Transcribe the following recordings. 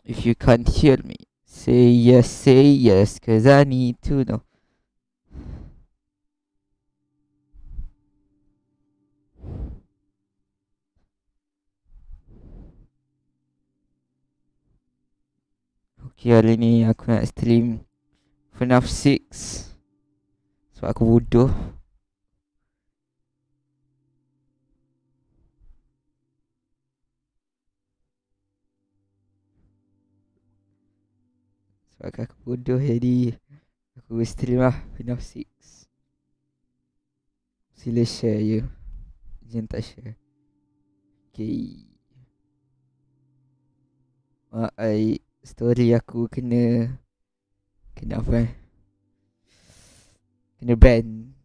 If you can't hear me, say yes, cause I need to know. Okay, hari ni aku nak stream FNAF 6 sebab aku bodoh. Sebab aku bodoh jadi aku stream lah FNAF 6. Sila share je. Jangan tak share. Okay. Mak ai story aku kena apa kena ban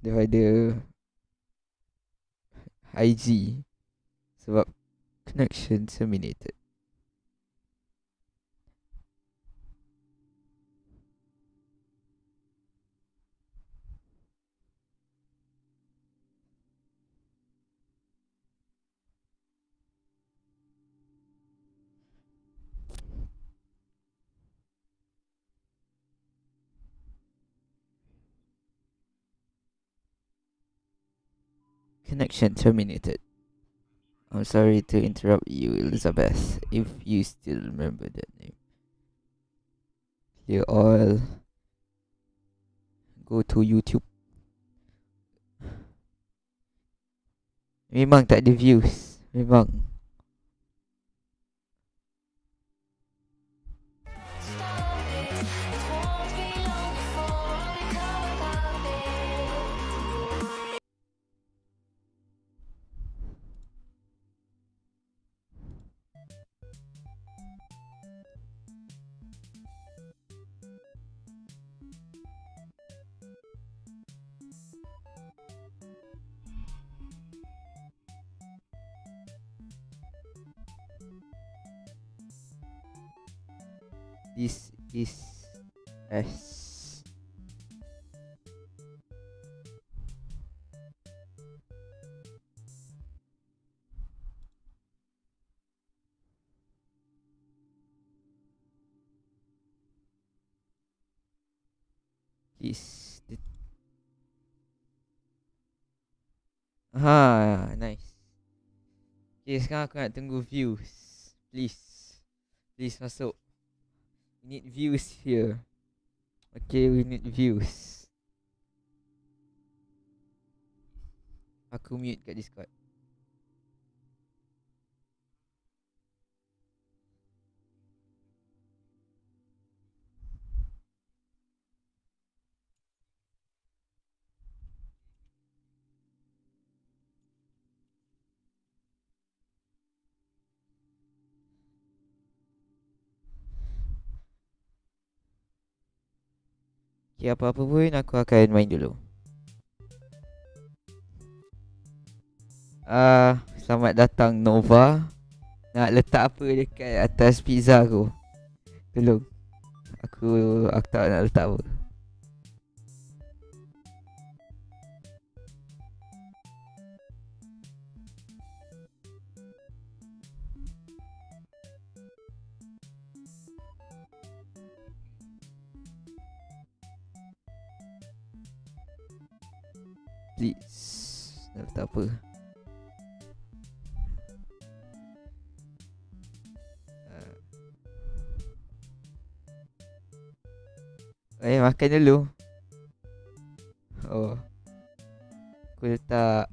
daripada IG sebab connection terminated. Connection terminated. I'm sorry to interrupt you, Elizabeth, if you still remember that name. You all go to YouTube. Memang tak ada views. Memang. This is S. This. Ha, nice. Okay, sekarang aku nak tunggu views. Please. Please masuk. We need views here. Okay, we need views. Aku mute kat Discord. Okay, apa-apa pun aku akan main dulu. Selamat datang Nova. Nak letak apa dekat atas pizza aku? Tolong. Aku tak nak letak apa. Please. Nak letak apa? Makan dulu. Oh. Aku letak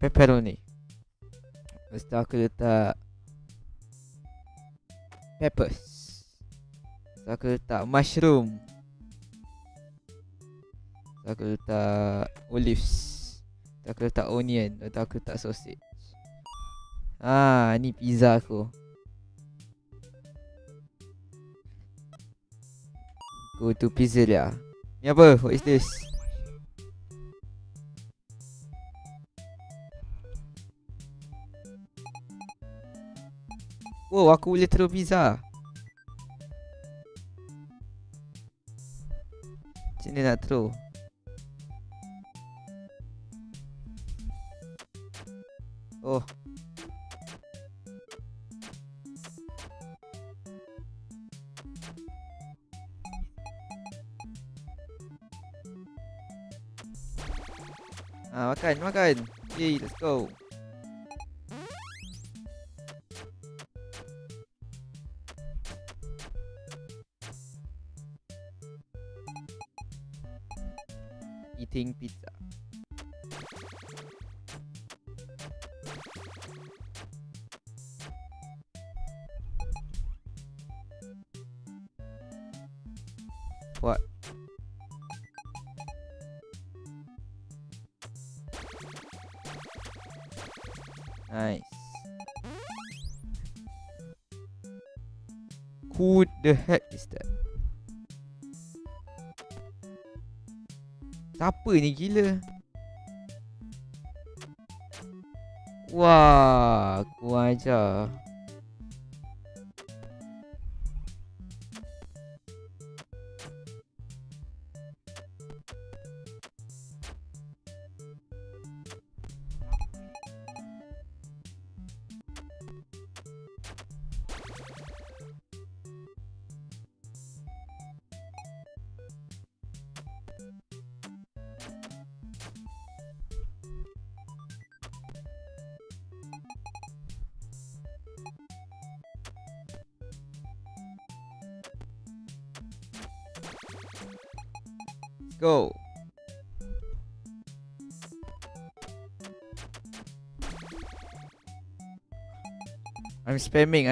pepperoni. Lepas tu aku letak peppers. Lepas tu aku letak mushroom. Lepas tu aku letak olives. Lepas tu aku letak onion. Lepas tu aku letak sausage. Ni pizza aku. Go to pizzeria. Ni apa? What is this? Oh, aku boleh throw pizza. Macam mana nak throw? Oh. Makan, makan. Okay, let's go. Eating pizza. What? Nice. Who the heck is that? Siapa ni gila? Wah, aku ajar. Go. I'm spamming.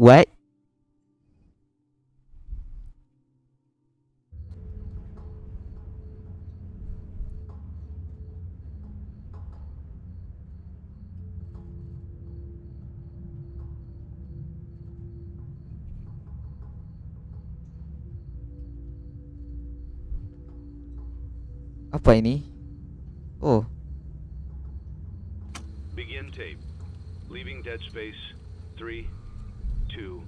What? Apa ini? Oh. Begin tape. Leaving dead space. 3, 2,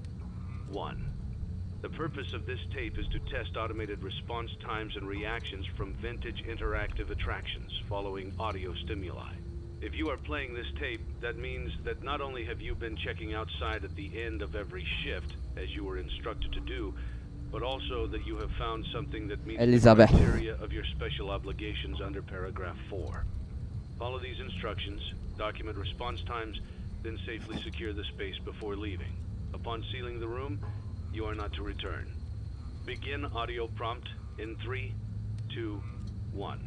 1. The purpose of this tape is to test automated response times and reactions from vintage interactive attractions following audio stimuli. If you are playing this tape, that means that not only have you been checking outside at the end of every shift, as you were instructed to do, but also that you have found something that meets Elizabeth. the criteria of your special obligations under paragraph 4. Follow these instructions, document response times, then safely secure the space before leaving. Upon sealing the room, you are not to return. Begin audio prompt in 3, 2, 1.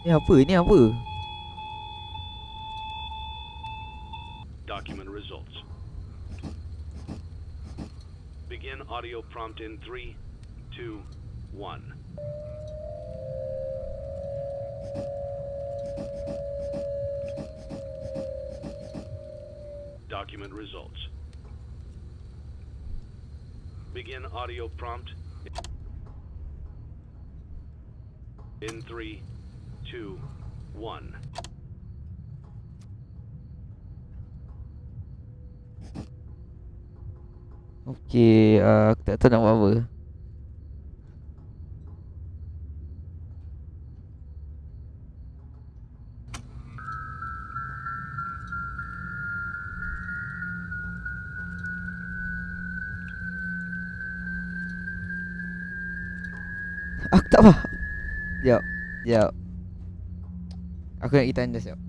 Ni apa? Ni apa? Document results. Begin audio prompt in 3, 2, 1. Document results. Begin audio prompt in 3, 2, 1. Okay, aku tak tahu nak buat apa. Aku tak faham. Sekejap. Aku nak pergi tanda sekejap.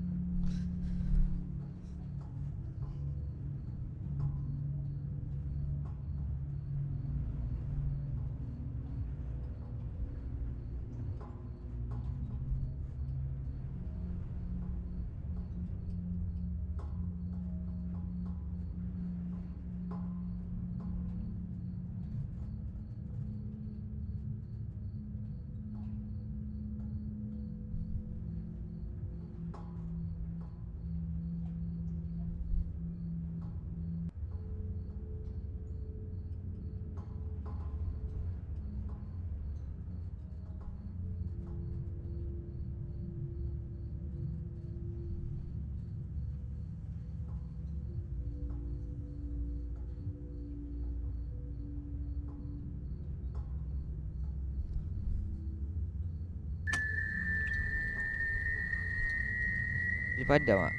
Dia padam tak?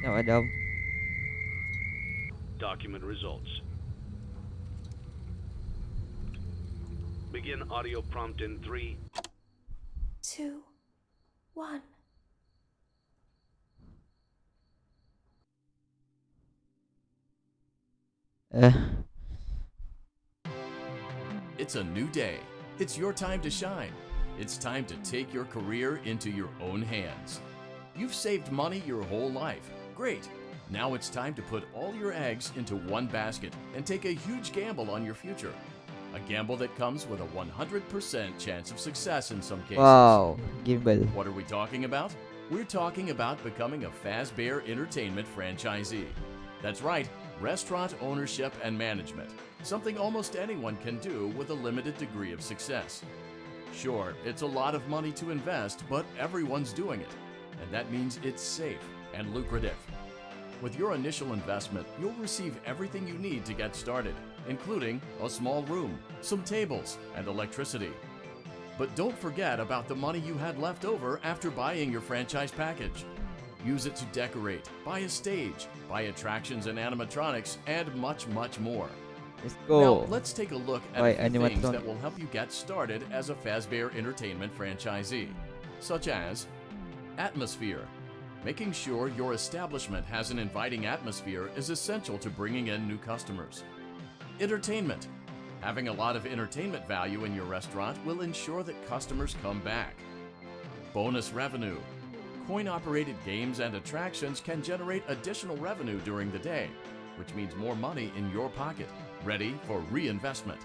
Tak padam. Document results. Begin audio prompt in 3, 2, 1. It's a new day. It's your time to shine. It's time to take your career into your own hands. You've saved money your whole life. Great. Now it's time to put all your eggs into one basket and take a huge gamble on your future. A gamble that comes with a 100% chance of success in some cases. Wow, gamble. What are we talking about? We're talking about becoming a Fazbear Entertainment franchisee. That's right, restaurant ownership and management. Something almost anyone can do with a limited degree of success. Sure, it's a lot of money to invest, but everyone's doing it. And that means it's safe and lucrative. With your initial investment, you'll receive everything you need to get started, including a small room, some tables, and electricity. But don't forget about the money you had left over after buying your franchise package. Use it to decorate, buy a stage, buy attractions and animatronics, and much, much more. Let's Now, go. let's take a look at Buy a few things animatronic. that will help you get started as a Fazbear Entertainment franchisee, such as atmosphere. Making sure your establishment has an inviting atmosphere is essential to bringing in new customers. Entertainment. Having a lot of entertainment value in your restaurant will ensure that customers come back. Bonus revenue. Coin-operated games and attractions can generate additional revenue during the day, which means more money in your pocket, ready for reinvestment.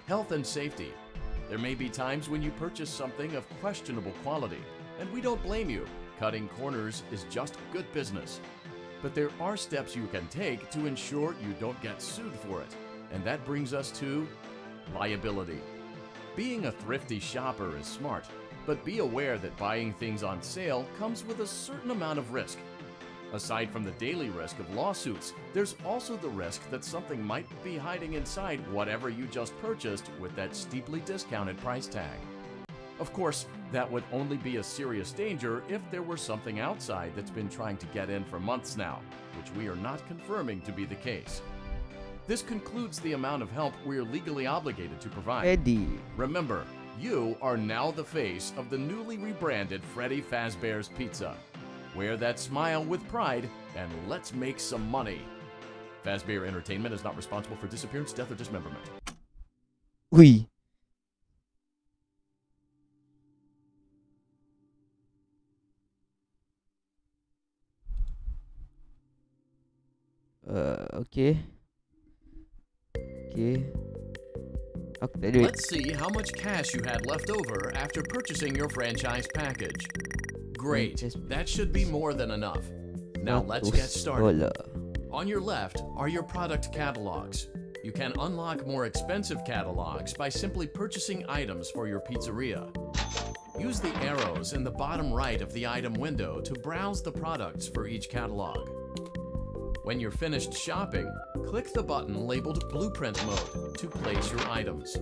Health and safety. There may be times when you purchase something of questionable quality, and we don't blame you. Cutting corners is just good business. But there are steps you can take to ensure you don't get sued for it. And that brings us to liability. Being a thrifty shopper is smart, but be aware that buying things on sale comes with a certain amount of risk. Aside from the daily risk of lawsuits, there's also the risk that something might be hiding inside whatever you just purchased with that steeply discounted price tag. Of course, that would only be a serious danger if there were something outside that's been trying to get in for months now, which we are not confirming to be the case. This concludes the amount of help we're legally obligated to provide. Ready. Remember, you are now the face of the newly rebranded Freddy Fazbear's Pizza. Wear that smile with pride, and let's make some money. Fazbear Entertainment is not responsible for disappearance, death, or dismemberment. Ui. Okay. Okay. Aku tak ada duit. Let's see how much cash you had left over after purchasing your franchise package. Great, that should be more than enough. Now let's get started. On your left are your product catalogs. You can unlock more expensive catalogs by simply purchasing items for your pizzeria. Use the arrows in the bottom right of the item window to browse the products for each catalog. When you're finished shopping, click the button labeled Blueprint Mode to place your items.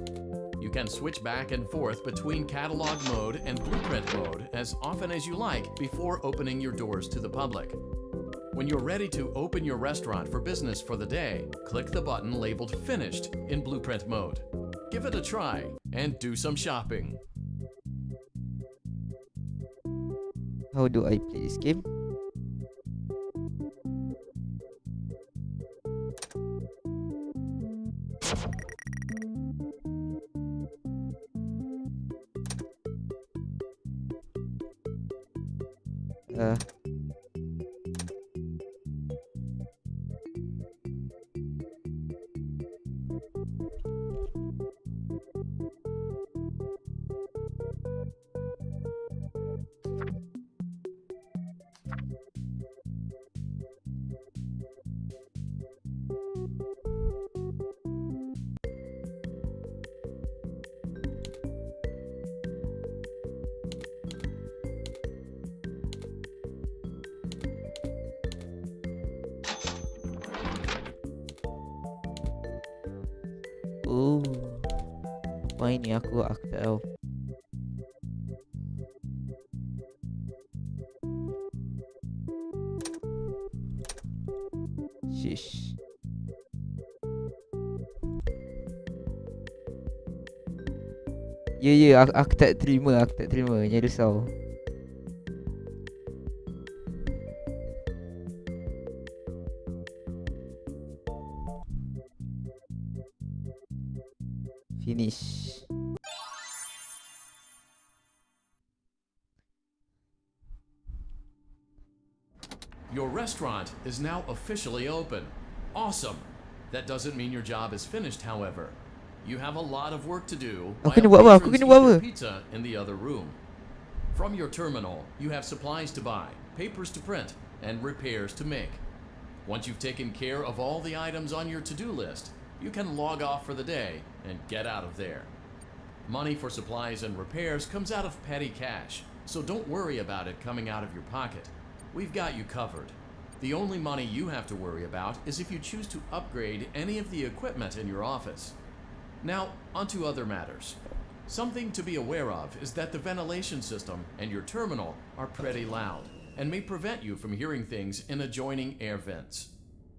You can switch back and forth between Catalog Mode and Blueprint Mode as often as you like before opening your doors to the public. When you're ready to open your restaurant for business for the day, click the button labeled Finished in Blueprint Mode. Give it a try and do some shopping. How do I play this game? Oh, apa ini aku tak tahu. Shish. Ya, aku tak terima, jangan risau. Finish. Your restaurant is now officially open. Awesome! That doesn't mean your job is finished, however. You have a lot of work to do Aku while kena buat apa? Aku patrons kena eat buat their apa? pizza in the other room. From your terminal, you have supplies to buy, papers to print, and repairs to make. Once you've taken care of all the items on your to-do list, you can log off for the day and get out of there. Money for supplies and repairs comes out of petty cash, so don't worry about it coming out of your pocket. We've got you covered. The only money you have to worry about is if you choose to upgrade any of the equipment in your office. Now, onto other matters. Something to be aware of is that the ventilation system and your terminal are pretty loud and may prevent you from hearing things in adjoining air vents.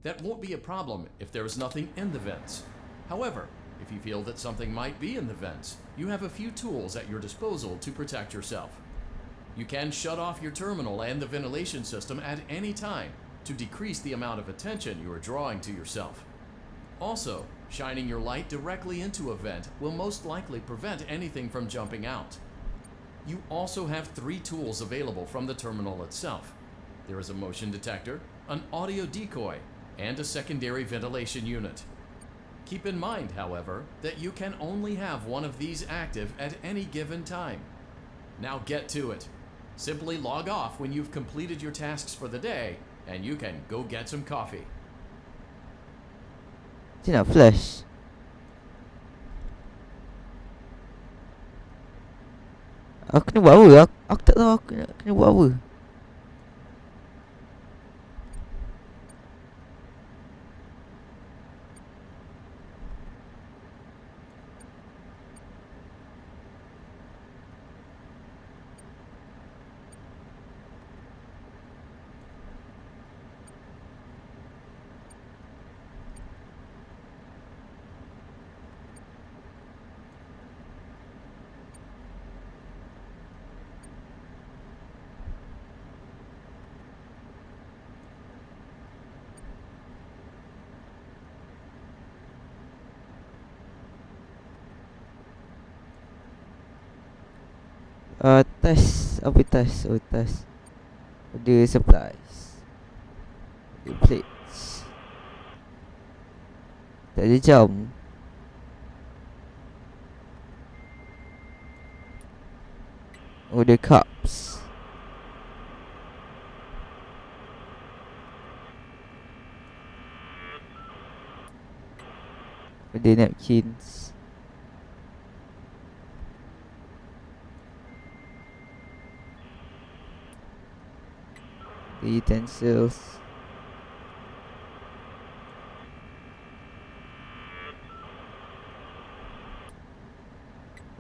That won't be a problem if there is nothing in the vents. However, if you feel that something might be in the vents, you have a few tools at your disposal to protect yourself. You can shut off your terminal and the ventilation system at any time to decrease the amount of attention you are drawing to yourself. Also, shining your light directly into a vent will most likely prevent anything from jumping out. You also have 3 tools available from the terminal itself. There is a motion detector, an audio decoy, and a secondary ventilation unit. Keep in mind, however, that you can only have one of these active at any given time. Now get to it. Simply log off when you've completed your tasks for the day, and you can go get some coffee. Macam nak flash? Aku kena buat apa? Aku tak tahu aku kena buat apa. Tas. Apa tas? Oh, tas. Ada supplies. Ada plates. Tak ada jam. Oh, ada cups. Ada napkins. The utensils.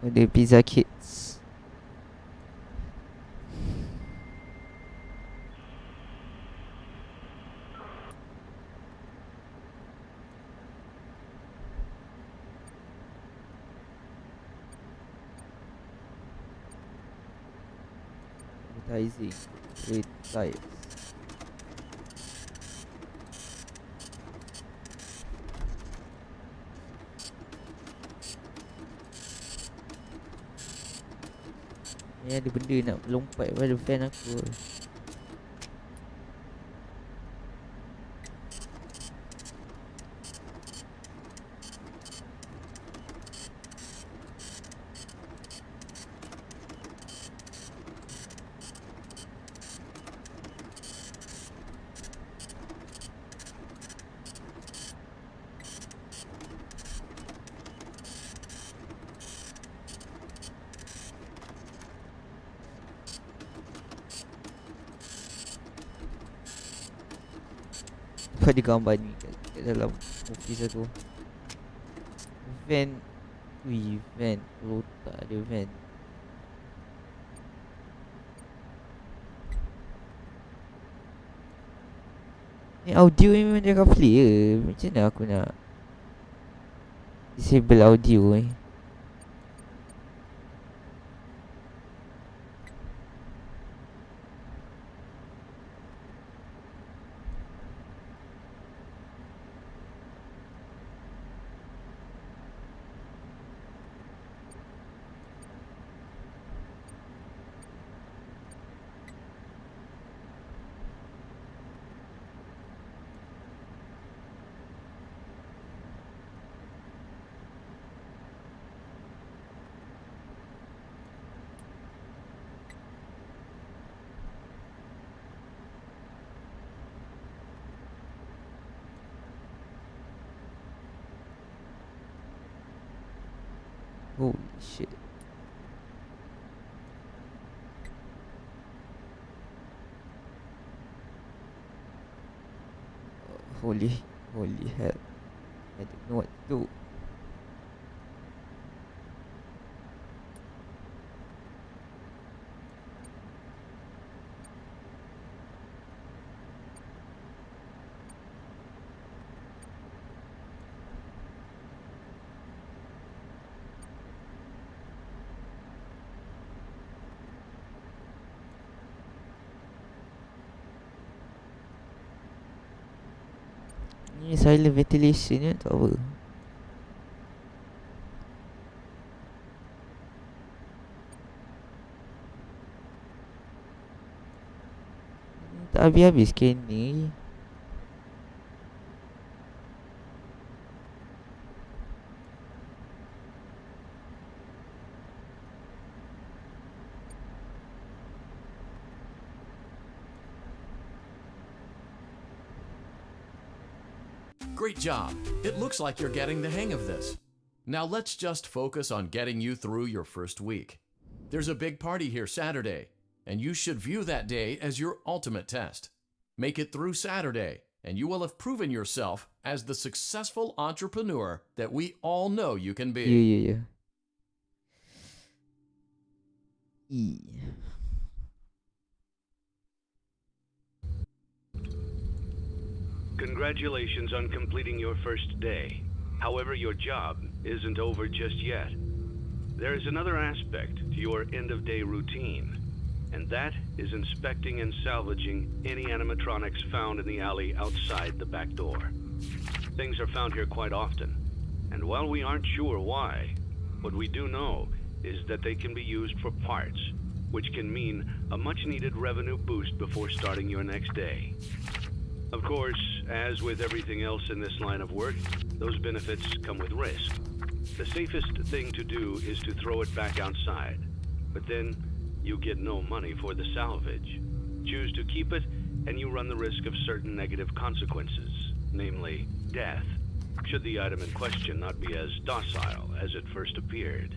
The pizza kits. Advertising. With lights. Ni ada benda nak lompat pada fan aku. Apa ada gambar ni kat dalam office aku. Van. Ui, van. Oh, tak ada van. Ni audio ni memang dia akan play je. Macam mana aku nak disable audio ni? Holy shit. Holy hell. I don't know what to do. Ni silent ventilation ni tak apa. Tak habis-habis scan ni. Great job. It looks like you're getting the hang of this. Now let's just focus on getting you through your first week. There's a big party here Saturday, and you should view that day as your ultimate test. Make it through Saturday, and you will have proven yourself as the successful entrepreneur that we all know you can be. Ya. Congratulations on completing your first day. However, your job isn't over just yet. There is another aspect to your end-of-day routine, and that is inspecting and salvaging any animatronics found in the alley outside the back door. Things are found here quite often, and while we aren't sure why, what we do know is that they can be used for parts, which can mean a much-needed revenue boost before starting your next day. Of course, as with everything else in this line of work, those benefits come with risk. The safest thing to do is to throw it back outside, but then you get no money for the salvage. Choose to keep it, and you run the risk of certain negative consequences, namely death, should the item in question not be as docile as it first appeared.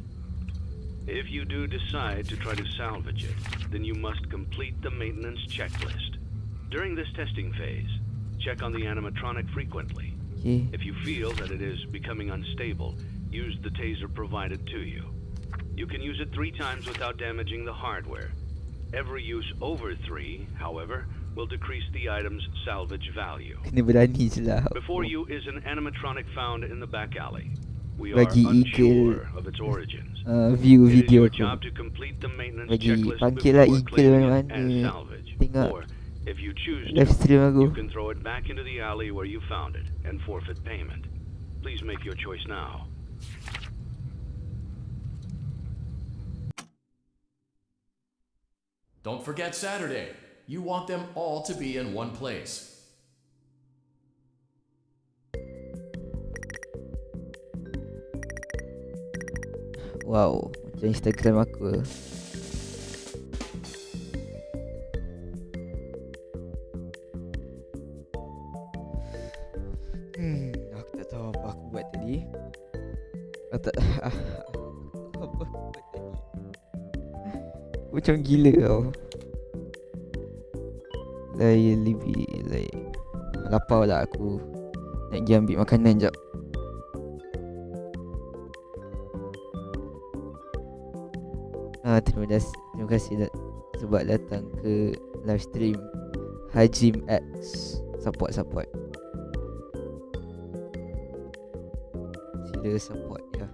If you do decide to try to salvage it, then you must complete the maintenance checklist. During this testing phase, check on the animatronic frequently. Okay. If you feel that it is becoming unstable, use the taser provided to you. You can use it 3 times without damaging the hardware. Every use over 3, however, will decrease the item's salvage value. Kena berani je lah. Before you is an animatronic found in the back alley. We are Bagi unsure of its origins. View It is video your tu. job to complete the maintenance Bagi checklist panggil lah before eagle claiming it mana-mana. as salvage. Tengok Or, if you choose live to, stream aku. you can throw it back into the alley where you found it and forfeit payment. Please make your choice now. Don't forget Saturday. You want them all to be in one place. Wow, macam Instagram aku. Aku tak tahu apa aku buat tadi. Aku tak apa aku buat tadi. Aku macam gila tau. Like lapar lah aku. Nak pergi ambil makanan jap. Terima kasih sebab datang ke live stream Hajim X. Support. Sila support ya.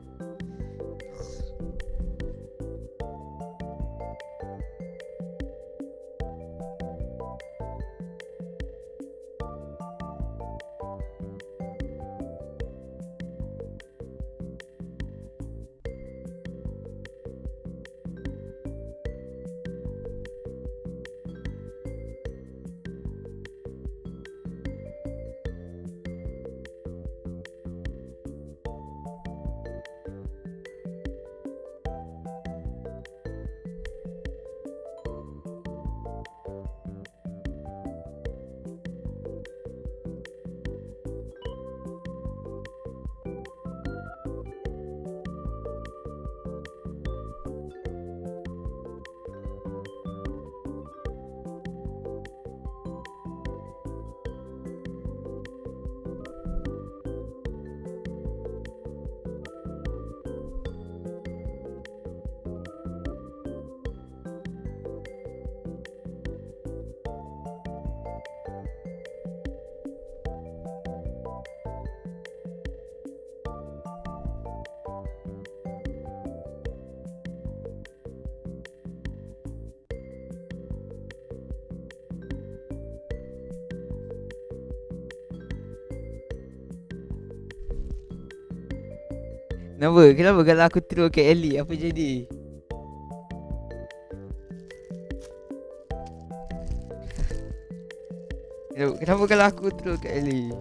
Kenapa kalau aku throw kat Ellie apa jadi? Kenapa kalau aku throw kat Ellie?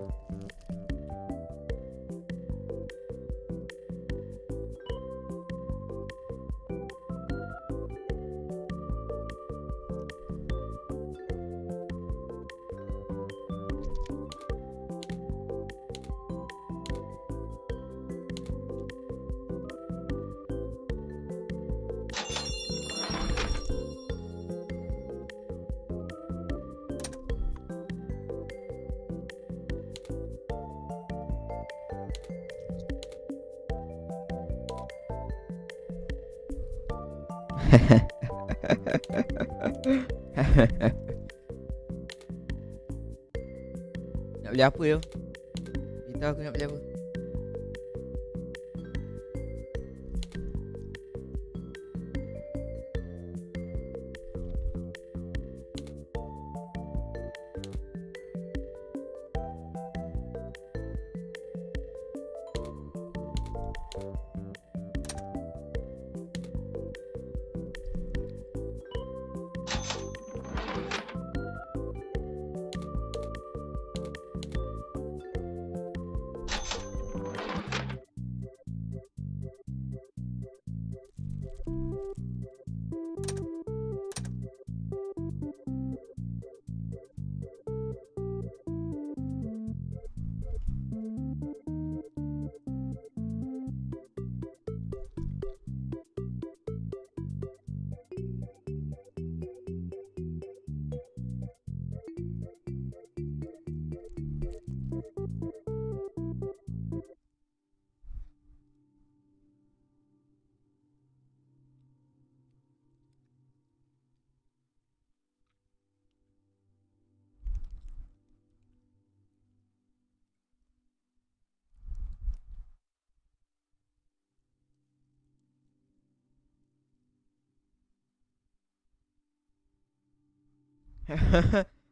Nak beli apa yo? Beritahu aku nak beli apa.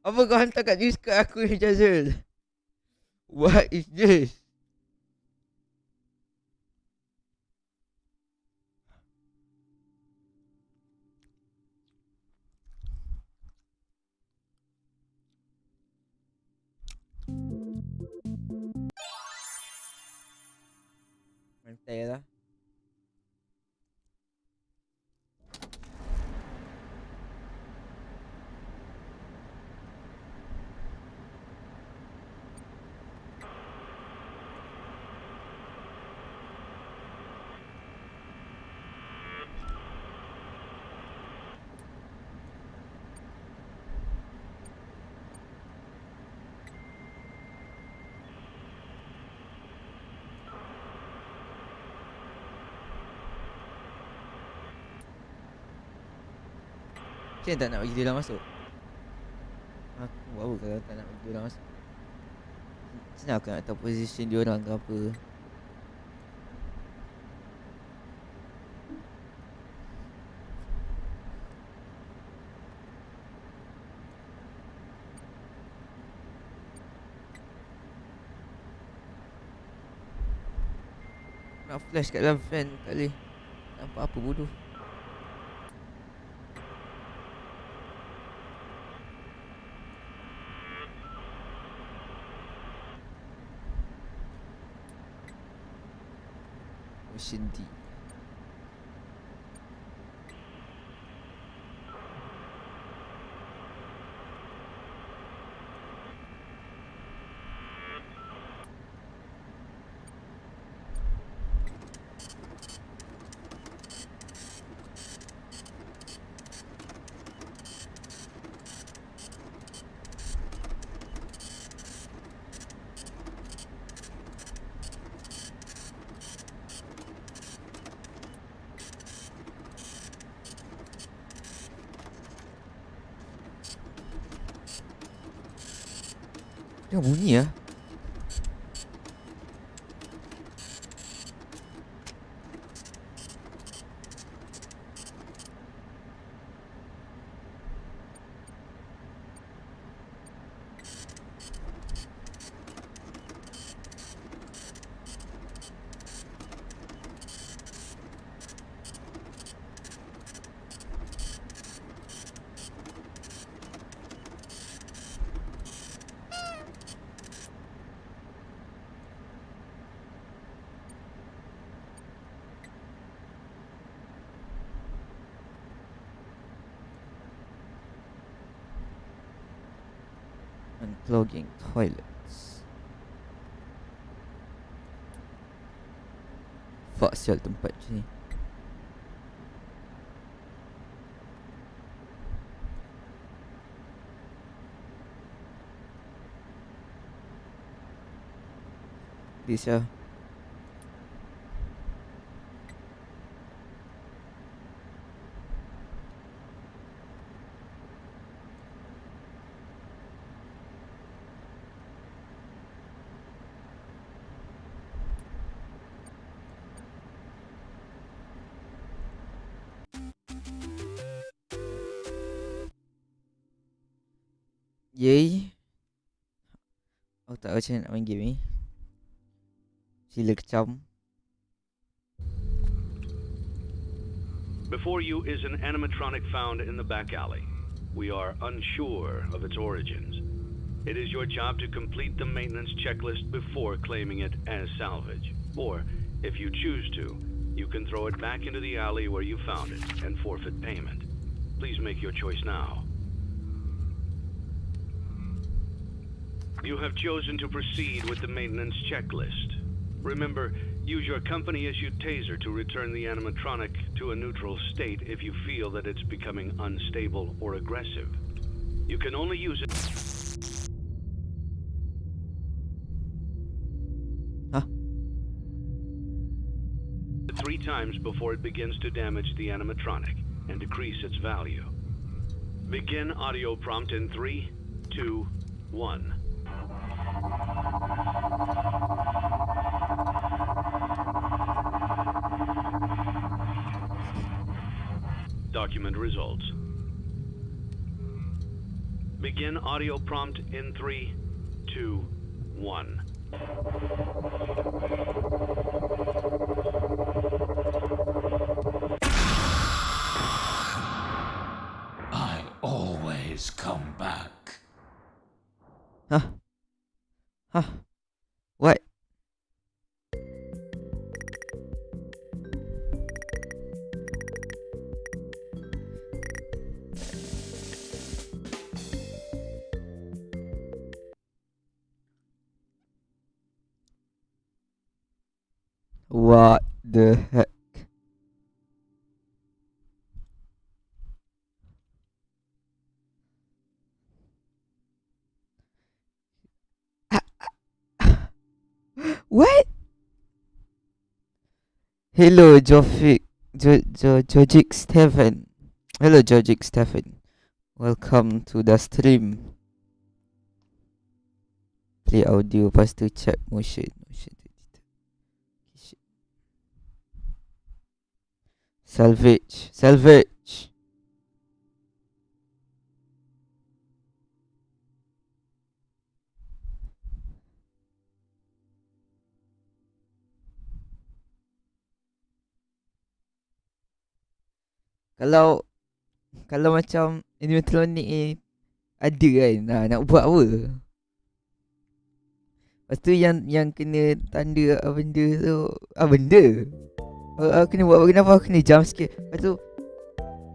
Apa kau hantar kat Discord aku ni, Jazul? What is this? Mantai lah. Macam tak nak bagi dia dah masuk? Aku buat apa kalau tak nak bagi dia dah masuk? Macam aku nak tahu position dia orang ke apa. Nak flash kat dalam fan tak boleh. Nampak apa bodoh. Mission D. Dia bunyi lah. Unclogging toilets. Fuck sial tempat macam ni. This lah. Yay. Aku tak tahu macam mana nak main game ni. Sila kecam. Before you is an animatronic found in the back alley. We are unsure of its origins. It is your job to complete the maintenance checklist before claiming it as salvage. Or, if you choose to, you can throw it back into the alley where you found it and forfeit payment. Please make your choice now. You have chosen to proceed with the maintenance checklist. Remember, use your company-issued taser to return the animatronic to a neutral state if you feel that it's becoming unstable or aggressive. You can only use it 3 times before it begins to damage the animatronic and decrease its value. Begin audio prompt in 3, 2, 1. Document results. Begin audio prompt in 3, 2, 1. I always come back. Huh? Huh? What? What the heck? What? Hello, Jojic Stephen. Hello, Jojic Stephen. Welcome to the stream. Play audio. Lepas tu check motion. Salvage. Kalau macam animatronic ni ada kan, nak buat apa? Lepas tu yang kena tanda benda tu, benda. Aku kena buat apa? Kenapa aku kena jump scare? Lepas tu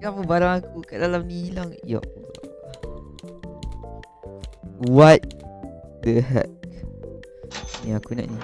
kenapa barang aku kat dalam ni hilang? Ya Allah. What the heck? Ni aku nak ni.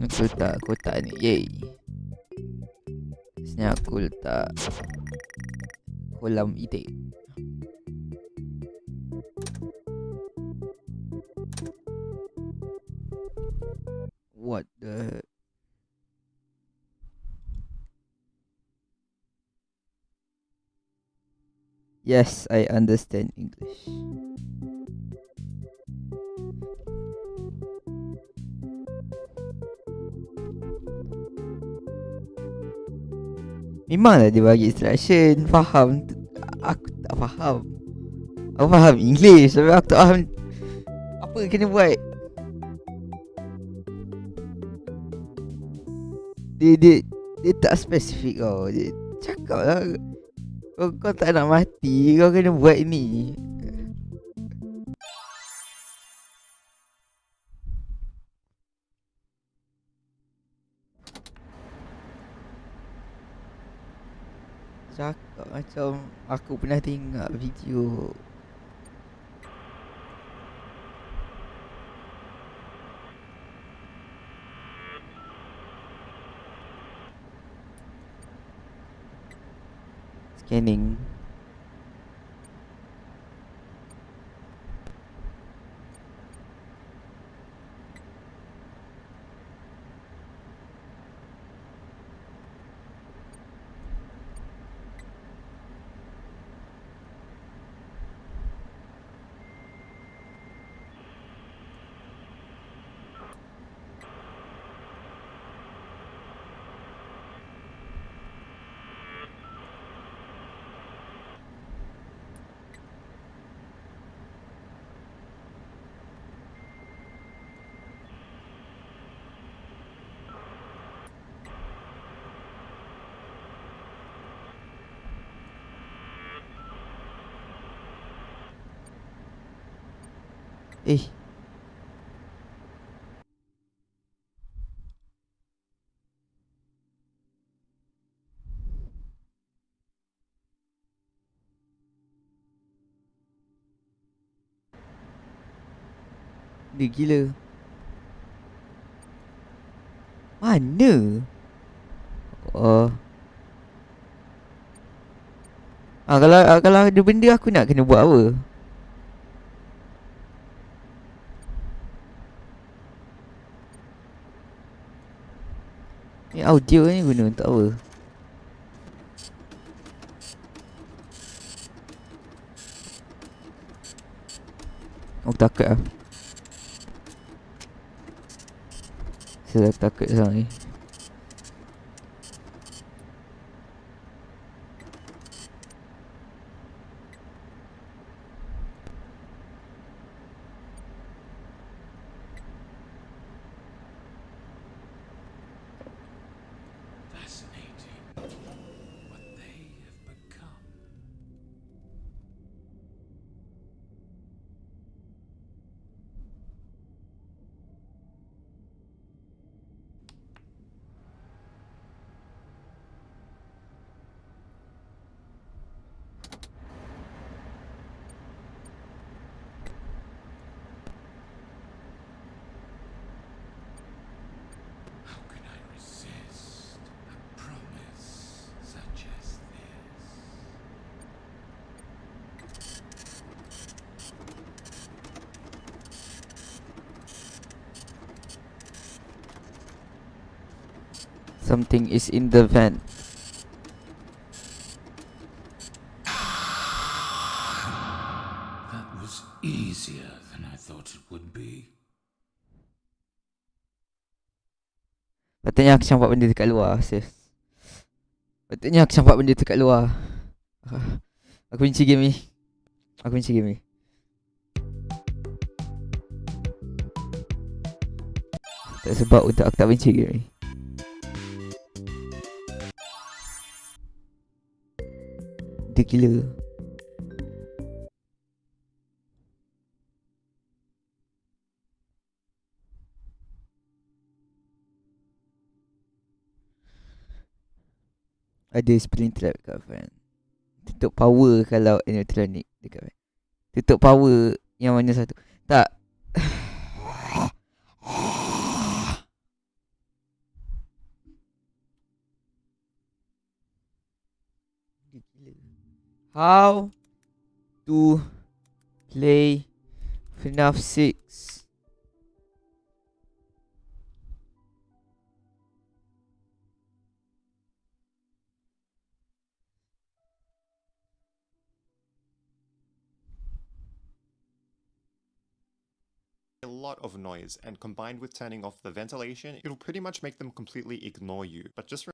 Aku letak kotak ni. Yay. Sebenarnya aku letak kolam itik. What the... Yes, I understand English. Memanglah dia bagi instruction. Faham. Aku tak faham. Aku faham English, tapi aku tak faham apa kena buat. Dia tak spesifik kau. Dia cakap lah, kau tak nak mati, kau kena buat ni. Cakap macam aku pernah tengok video. Scanning. Dia gila. Mana? Kalau ada benda aku nak kena buat apa? Ni audio ni guna untuk apa? Aku takut lah. Saya takut sekarang ni. Something is in the vent. That was easier than I thought it would be. Patutnya aku campak benda dekat luar, sis. Patutnya aku campak benda dekat luar. Aku benci game ni. Aku benci game ni. Tak sebab untuk aku tak benci game ni. Dia gila. Ada spring trap kat fan. Tutup power kalau animatronic dekat fan. Tutup power yang mana satu. Tak. How to play FNAF 6? A lot of noise, and combined with turning off the ventilation, it'll pretty much make them completely ignore you. But just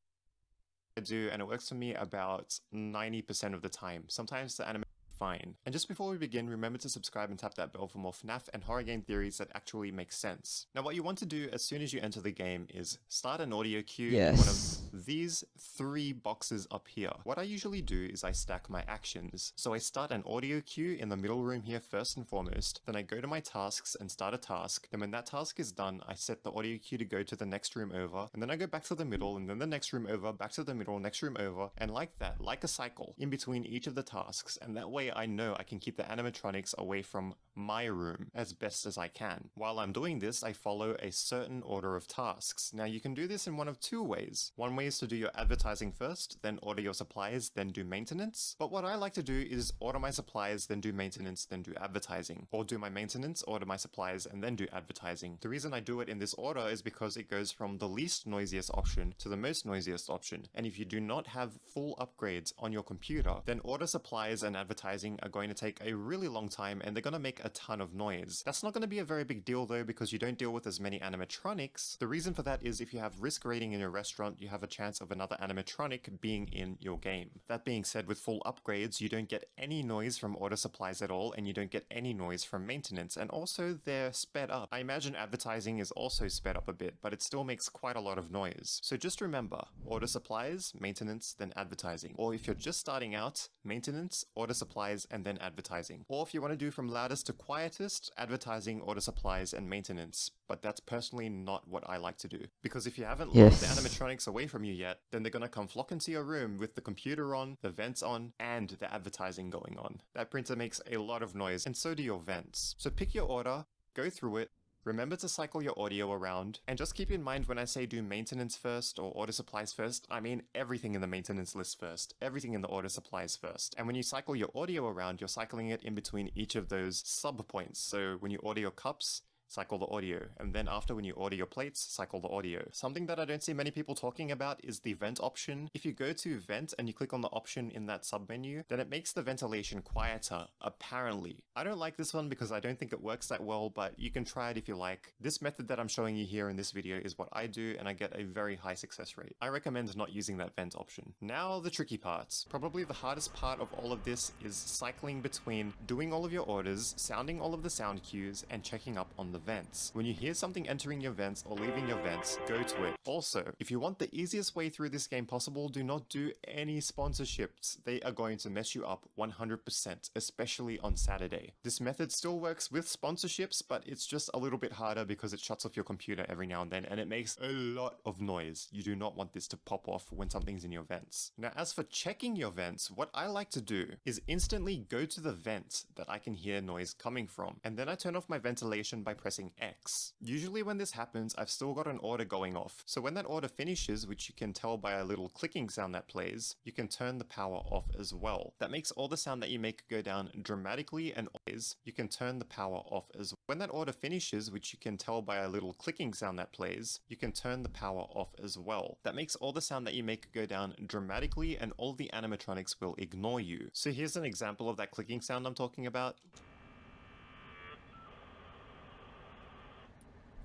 I do, and it works for me about 90% of the time. Sometimes the anime fine. And just before we begin, remember to subscribe and tap that bell for more FNAF and horror game theories that actually make sense. Now what you want to do as soon as you enter the game is start an audio cue in one of these 3 boxes up here. What I usually do is I stack my actions. So I start an audio cue in the middle room here first and foremost, then I go to my tasks and start a task. Then when that task is done, I set the audio cue to go to the next room over, and then I go back to the middle, and then the next room over, back to the middle, next room over, and like that, like a cycle, in between each of the tasks, and that way I know I can keep the animatronics away from my room as best as I can. While I'm doing this, I follow a certain order of tasks. Now you can do this in one of 2 ways. One way is to do your advertising first, then order your supplies, then do maintenance. But what I like to do is order my supplies, then do maintenance, then do advertising. Or do my maintenance, order my supplies, and then do advertising. The reason I do it in this order is because it goes from the least noisiest option to the most noisiest option. And if you do not have full upgrades on your computer, then order supplies and advertising are going to take a really long time, and they're going to make a ton of noise. That's not going to be a very big deal though, because you don't deal with as many animatronics. The reason for that is if you have risk rating in your restaurant, you have a chance of another animatronic being in your game. That being said, with full upgrades, you don't get any noise from order supplies at all, and you don't get any noise from maintenance, and also they're sped up. I imagine advertising is also sped up a bit, but it still makes quite a lot of noise. So just remember, order supplies, maintenance, then advertising. Or if you're just starting out, maintenance, order supplies, and then advertising. Or if you want to do from loudest to quietest, advertising, order supplies, and maintenance. But that's personally not what I like to do. Because if you haven't locked the animatronics away from you yet, then they're gonna come flock into your room with the computer on, the vents on, and the advertising going on. That printer makes a lot of noise, and so do your vents. So pick your order, go through it, remember to cycle your audio around, and just keep in mind when I say do maintenance first or order supplies first, I mean everything in the maintenance list first, everything in the order supplies first. And when you cycle your audio around, you're cycling it in between each of those sub points. So when you order your cups, cycle the audio, and then after when you order your plates, cycle the audio. Something that I don't see many people talking about is the vent option. If you go to vent and you click on the option in that sub menu, then it makes the ventilation quieter, apparently. I don't like this one because I don't think it works that well, but you can try it if you like. This method that I'm showing you here in this video is what I do, and I get a very high success rate. I recommend not using that vent option. Now the tricky parts. Probably the hardest part of all of this is cycling between doing all of your orders, sounding all of the sound cues, and checking up on the vents. When you hear something entering your vents or leaving your vents, go to it. Also, if you want the easiest way through this game possible, do not do any sponsorships. They are going to mess you up 100%, especially on Saturday. This method still works with sponsorships, but it's just a little bit harder because it shuts off your computer every now and then, and it makes a lot of noise. You do not want this to pop off when something's in your vents. Now, as for checking your vents, what I like to do is instantly go to the vent that I can hear noise coming from, and then I turn off my ventilation by pressing pressing X. Usually when this happens, I've still got an order going off. So when that order finishes, which you can tell by a little clicking sound that plays, you can turn the power off as well. That makes all the sound that you make go down dramatically, and always you can turn the power off as well. When that order finishes, which you can tell by a little clicking sound that plays, you can turn the power off as well. That makes all the sound that you make go down dramatically, and all the animatronics will ignore you. So here's an example of that clicking sound I'm talking about.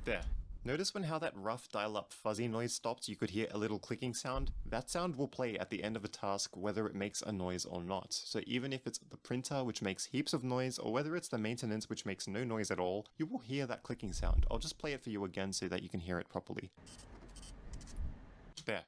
There. Notice when how that rough dial-up fuzzy noise stops, you could hear a little clicking sound? That sound will play at the end of a task whether it makes a noise or not. So even if it's the printer which makes heaps of noise, or whether it's the maintenance which makes no noise at all, you will hear that clicking sound. I'll just play it for you again so that you can hear it properly. There.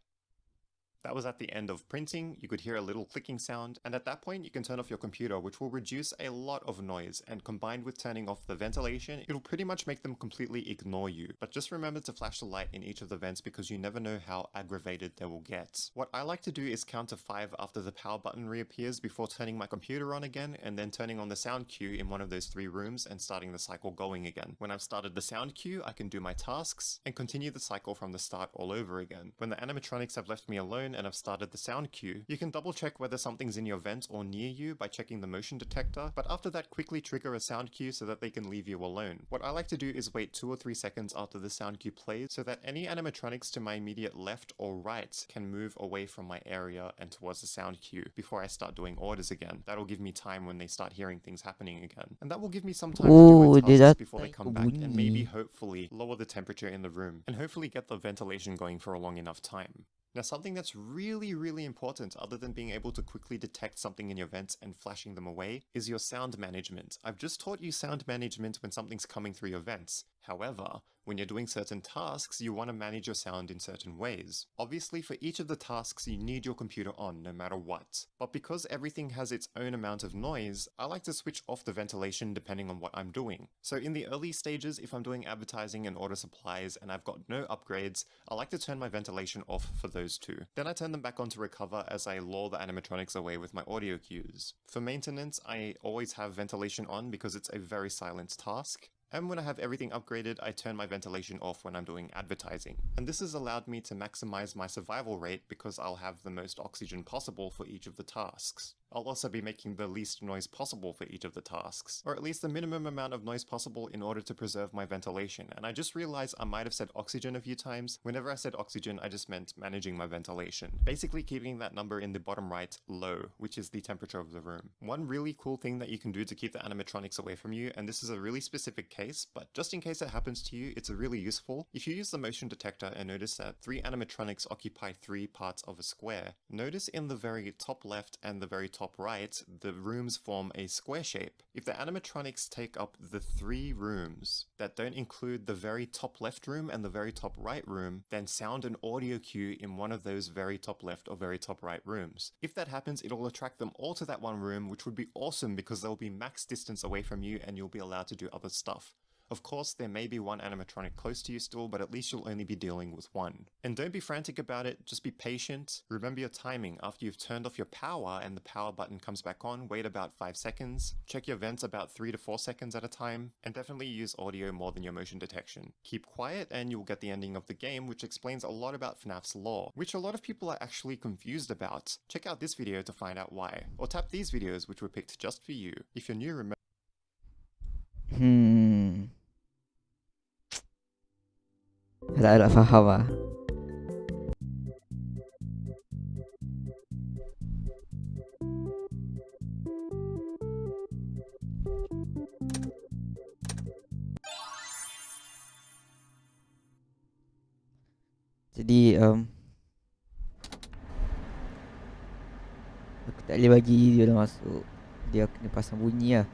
That was at the end of printing, you could hear a little clicking sound, and at that point you can turn off your computer, which will reduce a lot of noise, and combined with turning off the ventilation, it'll pretty much make them completely ignore you. But just remember to flash the light in each of the vents because you never know how aggravated they will get. What I like to do is count to 5 after the power button reappears before turning my computer on again, and then turning on the sound cue in one of those 3 rooms and starting the cycle going again. When I've started the sound cue, I can do my tasks, and continue the cycle from the start all over again. When the animatronics have left me alone and I've started the sound cue, you can double check whether something's in your vent or near you by checking the motion detector, but after that quickly trigger a sound cue so that they can leave you alone. What I like to do is wait 2 or 3 seconds after the sound cue plays so that any animatronics to my immediate left or right can move away from my area and towards the sound cue before I start doing orders again. That'll give me time when they start hearing things happening again. And that will give me some time to do my tasks before they come back, and maybe hopefully lower the temperature in the room and hopefully get the ventilation going for a long enough time. Now, something that's really important, other than being able to quickly detect something in your vents and flashing them away, is your sound management. I've just taught you sound management when something's coming through your vents. However, when you're doing certain tasks, you want to manage your sound in certain ways. Obviously, for each of the tasks, you need your computer on no matter what. But because everything has its own amount of noise, I like to switch off the ventilation depending on what I'm doing. So in the early stages, if I'm doing advertising and order supplies and I've got no upgrades, I like to turn my ventilation off for those 2. Then I turn them back on to recover as I lure the animatronics away with my audio cues. For maintenance, I always have ventilation on because it's a very silent task. And when I have everything upgraded, I turn my ventilation off when I'm doing advertising. And this has allowed me to maximize my survival rate because I'll have the most oxygen possible for each of the tasks. I'll also be making the least noise possible for each of the tasks, or at least the minimum amount of noise possible in order to preserve my ventilation. And I just realized I might have said oxygen a few times. Whenever I said oxygen, I just meant managing my ventilation. Basically keeping that number in the bottom right low, which is the temperature of the room. One really cool thing that you can do to keep the animatronics away from you, and this is a really specific case, but just in case it happens to you, it's really useful. If you use the motion detector and notice that 3 animatronics occupy 3 parts of a square, notice in the very top left and the very top right, the rooms form a square shape. If the animatronics take up the 3 rooms that don't include the very top left room and the very top right room, then sound an audio cue in one of those very top left or very top right rooms. If that happens, it'll attract them all to that one room, which would be awesome because they'll be max distance away from you and you'll be allowed to do other stuff. Of course, there may be one animatronic close to you still, but at least you'll only be dealing with one. And don't be frantic about it, just be patient. Remember your timing. After you've turned off your power and the power button comes back on, wait about 5 seconds. Check your vents about 3 to 4 seconds at a time. And definitely use audio more than your motion detection. Keep quiet and you'll get the ending of the game, which explains a lot about FNAF's lore, which a lot of people are actually confused about. Check out this video to find out why. Or tap these videos which were picked just for you. If you're new, remember... Tak faham lah. Jadi aku tak boleh bagi dia dah masuk. Dia kena pasang bunyi lah.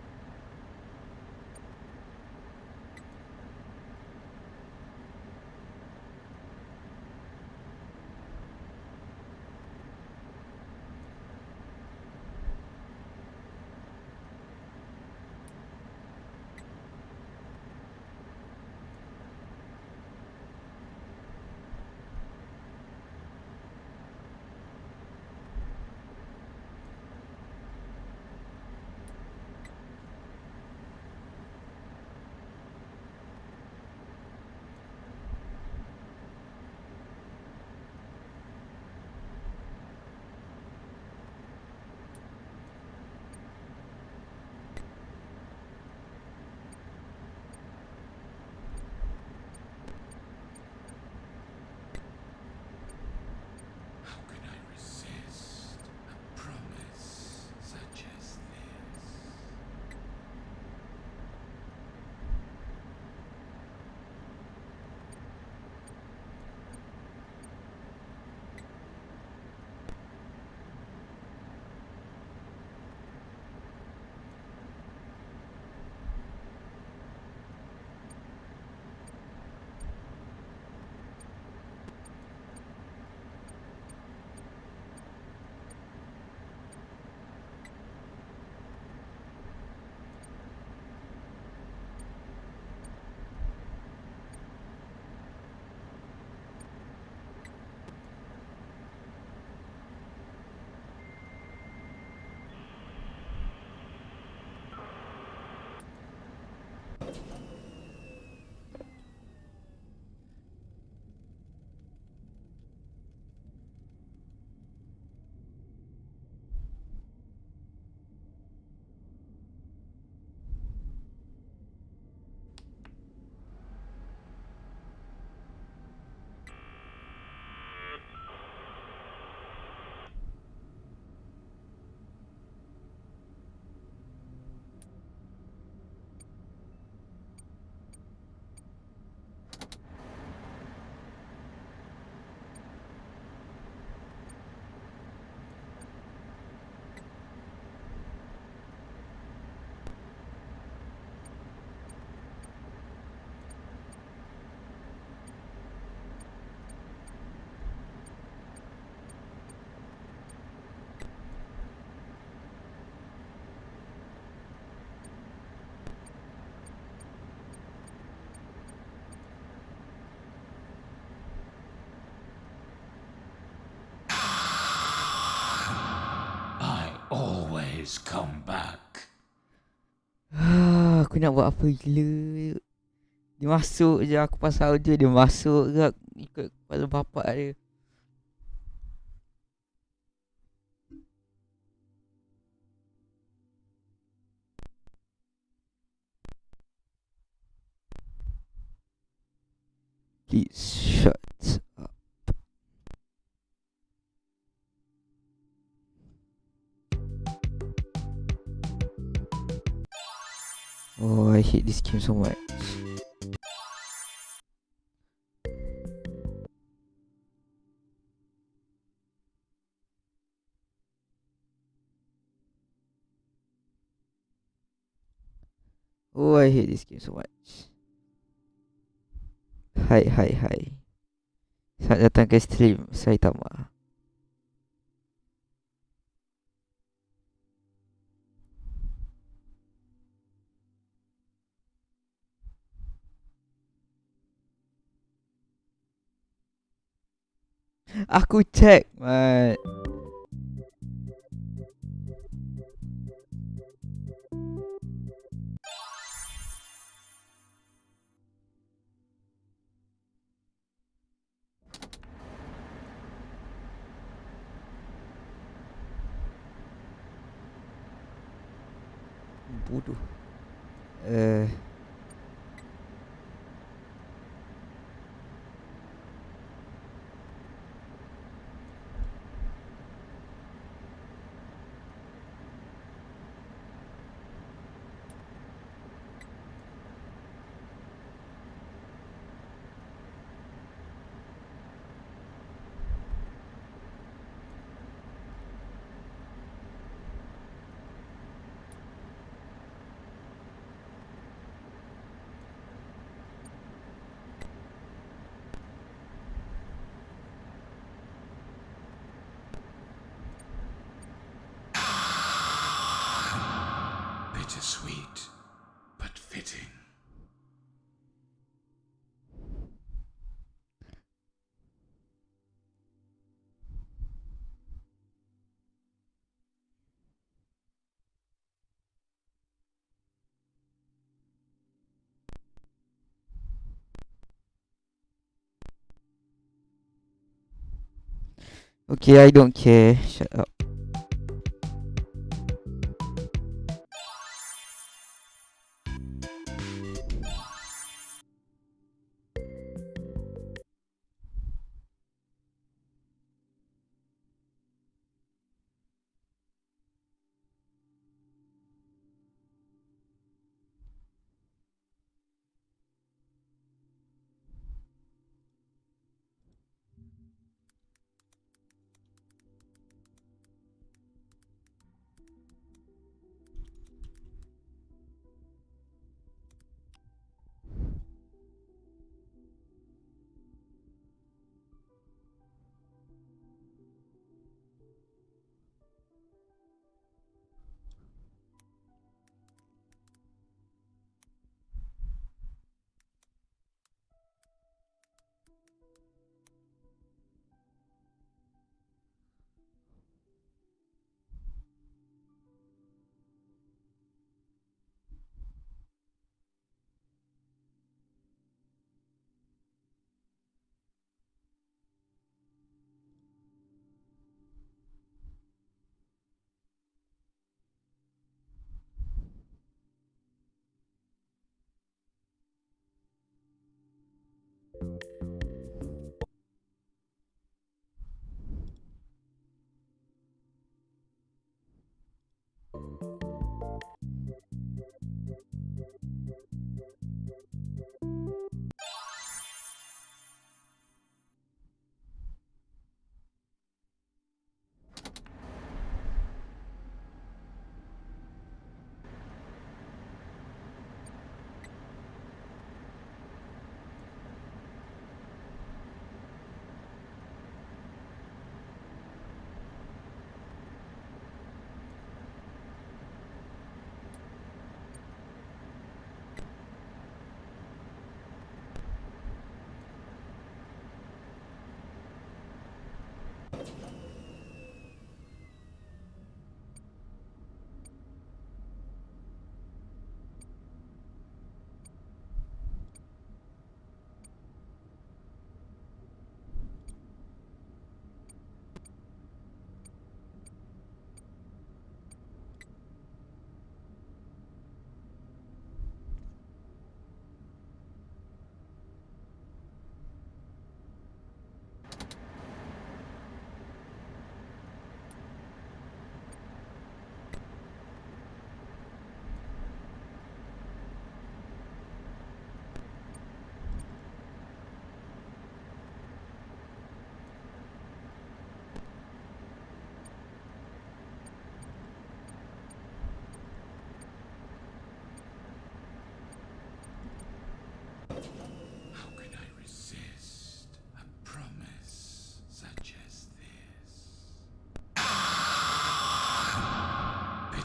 I always come back. Aku nak buat apa gila. Dia masuk je, aku pasal dia. Dia masuk je ikut kepala bapak dia. Please shut up. Oh, I hate this game so much. Oh, I hate this game so much. Hai. Selamat datang ke stream Saitama. Aku check, Mat. Bodoh. Bittersweet, but fitting. Okay, I don't care. Shut up.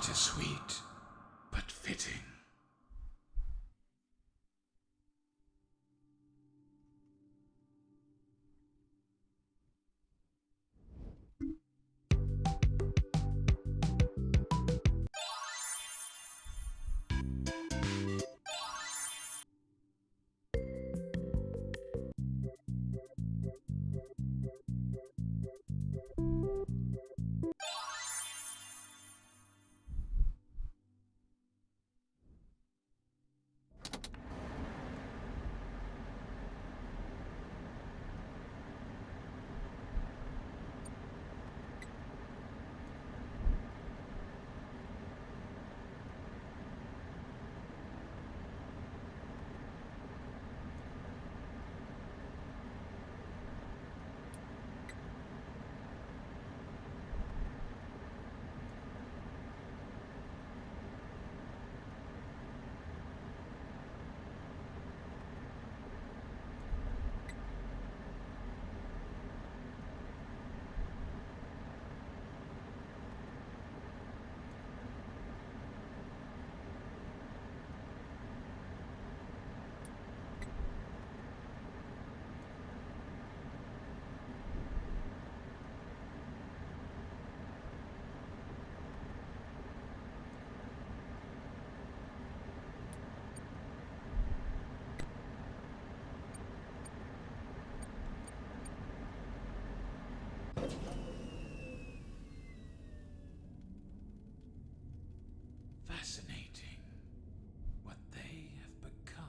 Bittersweet, but fitting. Fascinating what they have become.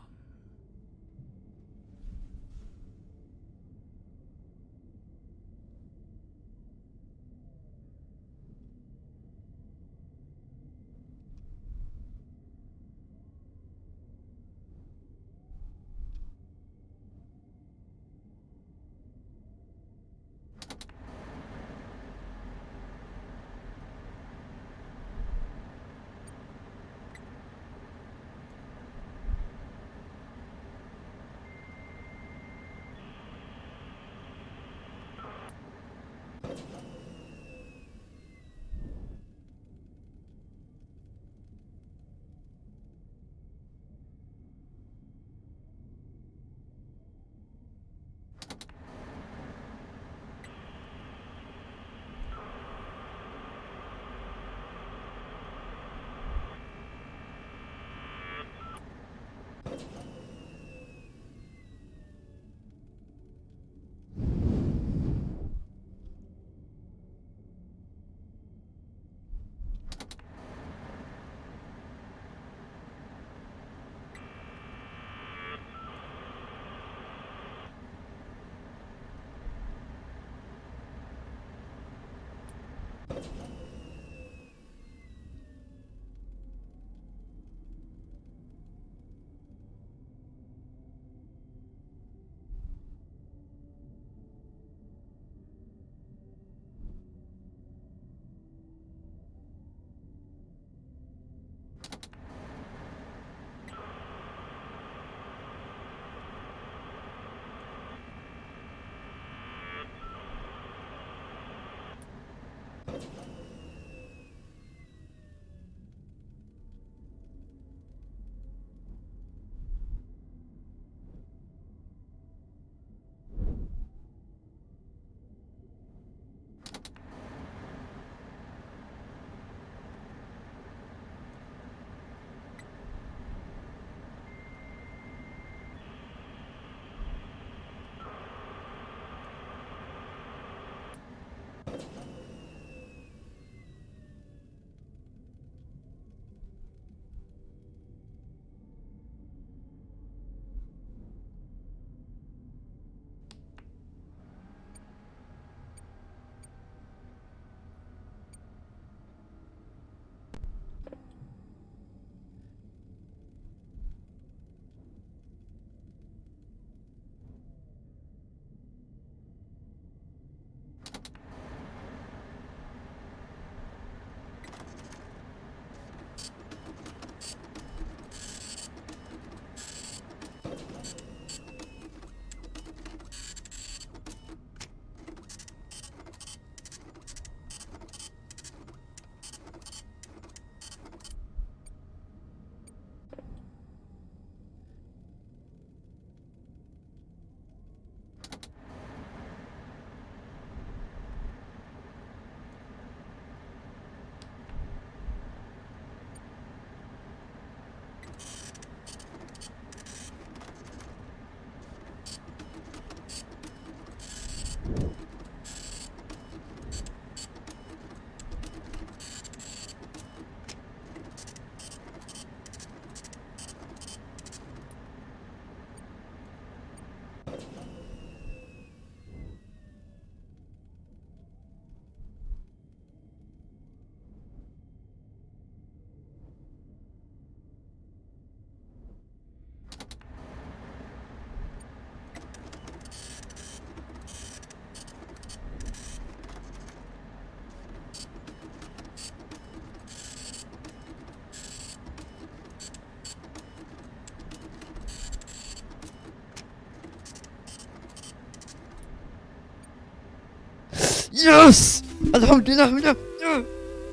Yes! Alhamdulillah. Yeah.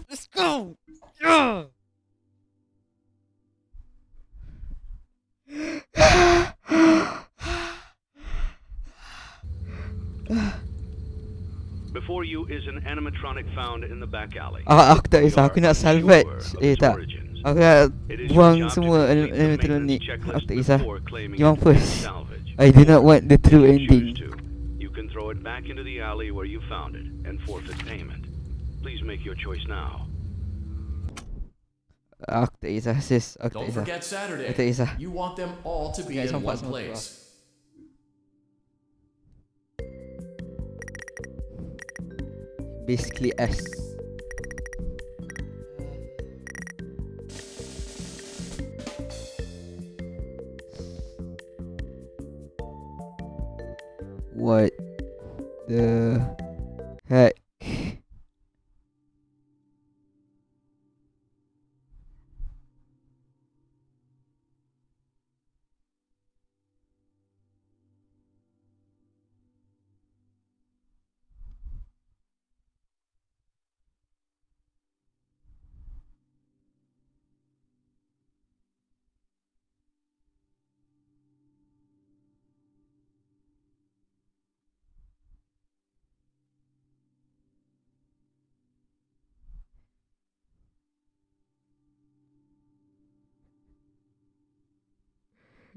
Let's go. Yeah. Before you is an animatronic found in the back alley. Aku tak We kisah. are Aku nak unsure salvage. of Eh its tak. origins. Aku nak It is your buang job to semua complete the elektronik. maintenance checklist Aku tak kisah. before claiming You want it as first? salvage. I do not want the true If you choose ending. to, you can throw it back into the alley where you found it and forfeit payment. Please make your choice now. Aku tak kisah sis. Aku tak Don't kisah. forget Saturday. Aku tak kisah. You want them all to be Guys, in sampak one semua place. Basically S. What the heck?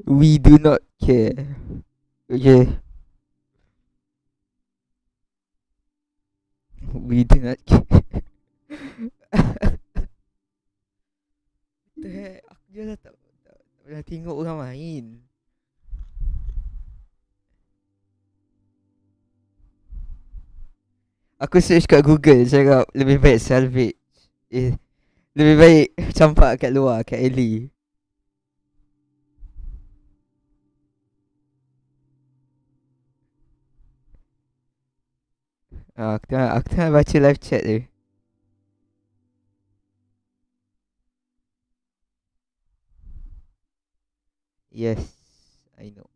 We do not care. Okay. We do not care. What the heck? Aku je lah tak pernah tengok orang main. Aku search kat Google cakap lebih baik salvage. Lebih baik campak kat luar, kat alley. Aku tengah baca live chat dia. Yes, I know.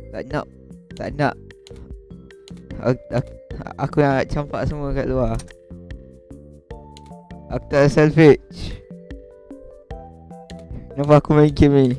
Tak nak. Tak nak. Aku nak campak semua kat luar. Aku tak salvage. Kenapa aku main game ni?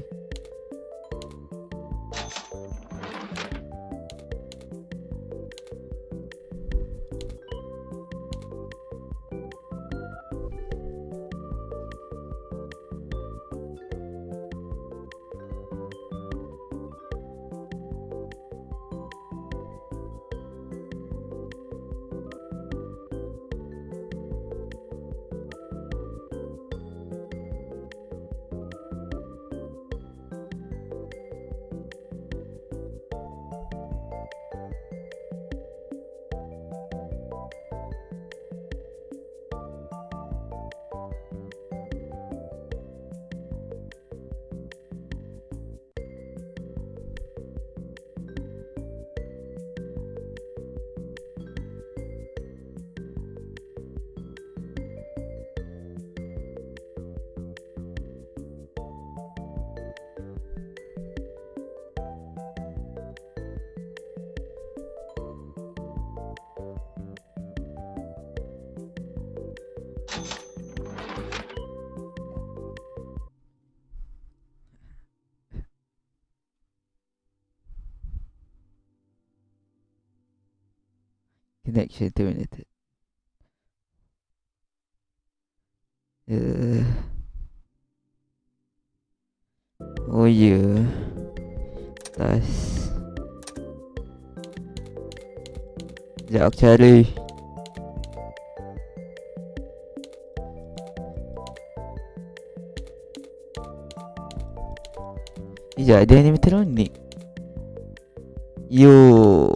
Connection terminated. Oh ya. Tas. Sekejap aku cari. Sekejap, dia animatronic. Yo.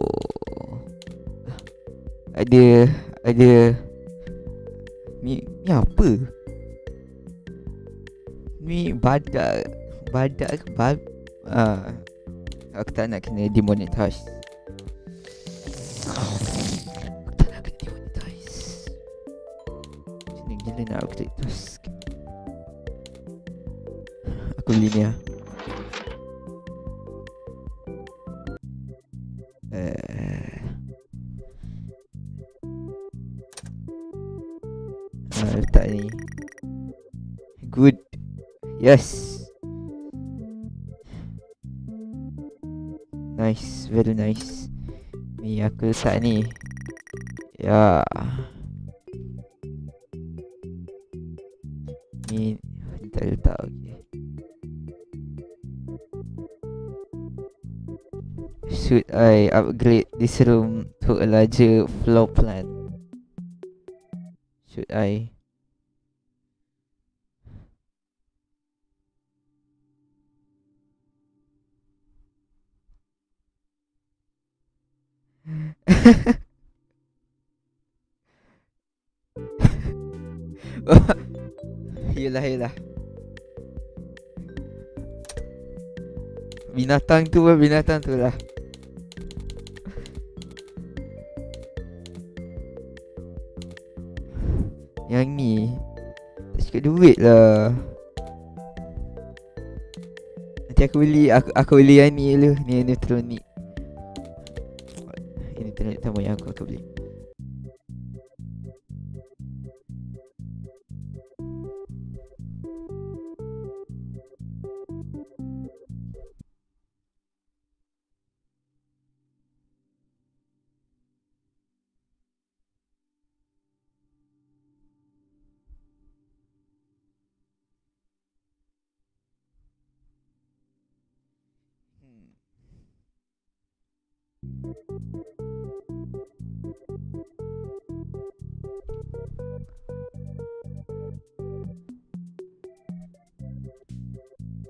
Ada ni apa? Ni badak ke aku tak nak kena demonetize. Aku tak nak kena demonetize. Senang gila nak aku terus. Aku beli ni lah. Letak ni. Good. Yes. Nice, very nice. Ni aku letak ni. Ya. Ni letak okay. Should I upgrade this room to a larger floor plan? Should I? Yelah. Binatang tu lah. Yang ni tak cukup duit lah. Nanti aku beli yang ni dulu. Ni elektronik. Ini internet pertama yang aku beli.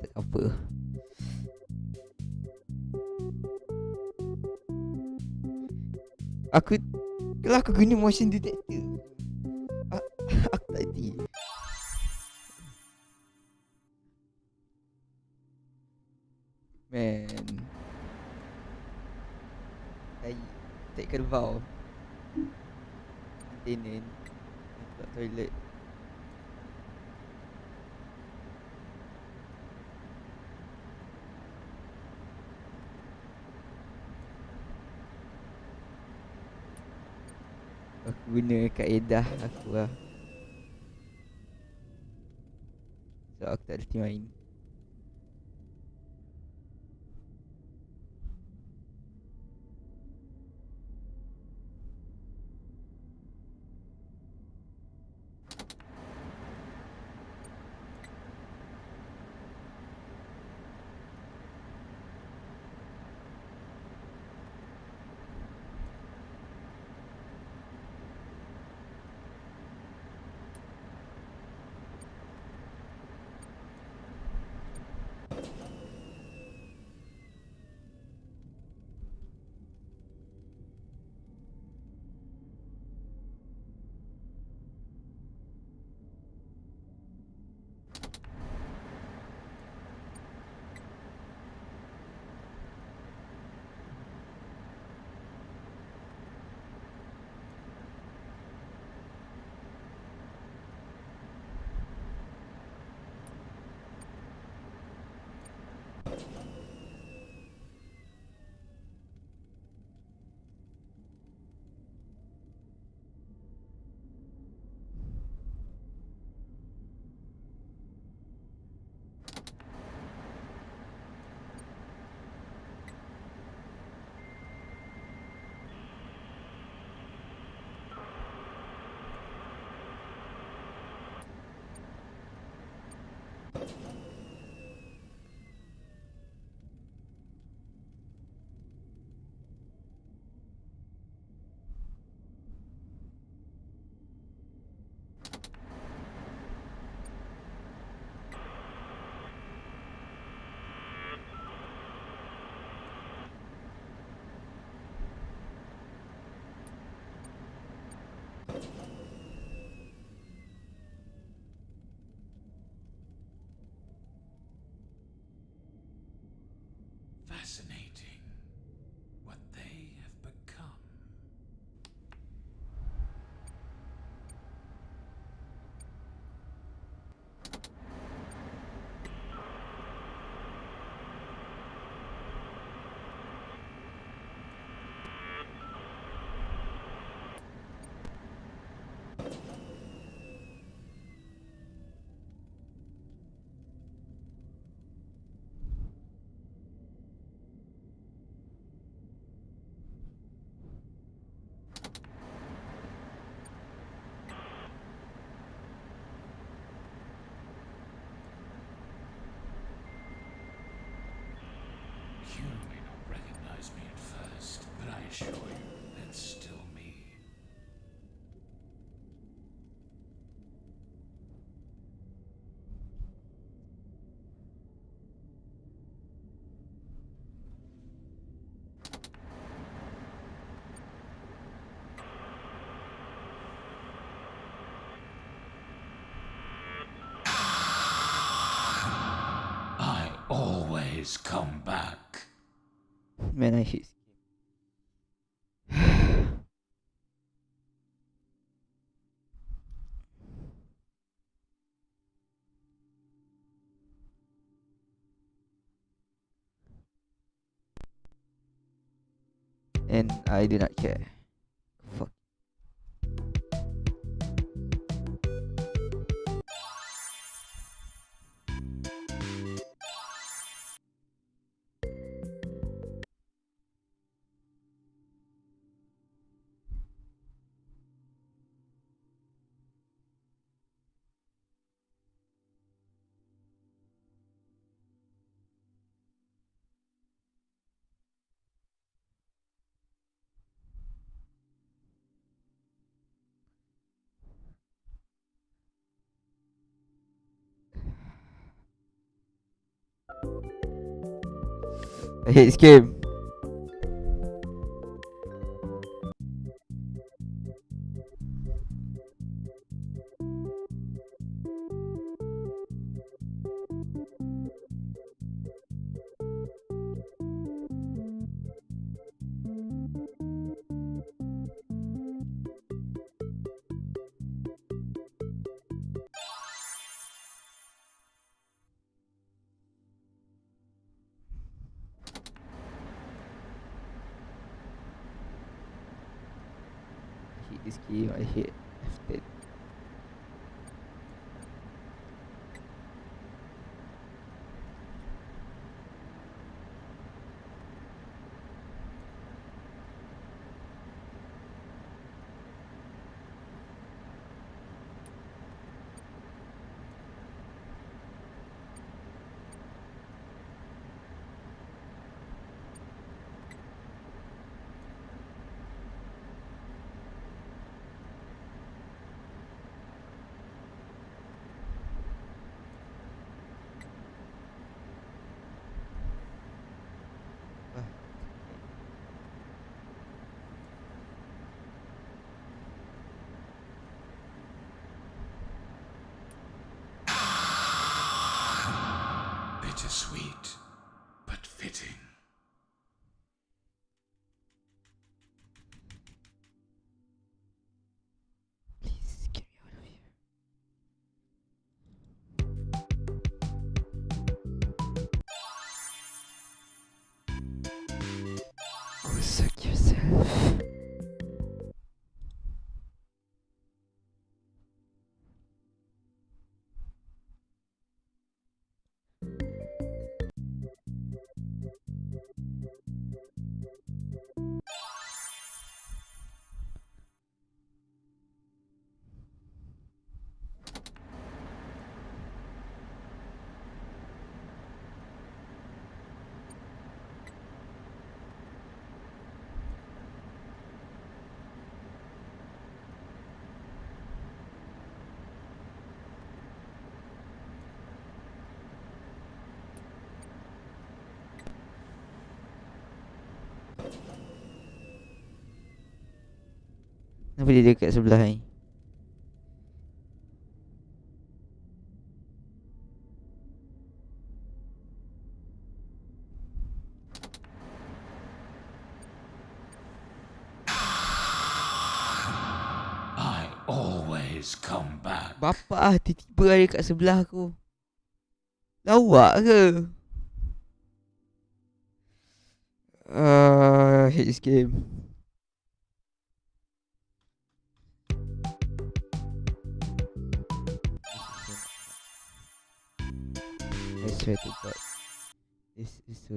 Tak apa. Kalau aku guna motion detector, aku tak hati. Man, tak kerbau. Maintenance tak toilet. Aku guna kaedah aku lah. So aku tak reti main. You may not recognize me at first, but I assure you, that's still me. I always come back. Man, I hate this game. And I do not care. Fuck. I hate this game. I hate this game. I hate F10. Bittersweet, but fitting. Please get me out of here. Go suck yourself. Kenapa dia dekat sebelah ni? I always come back. Bapa tiba-tiba ada kat sebelah aku. Lawak ke? I hate this game. swear to God, this is so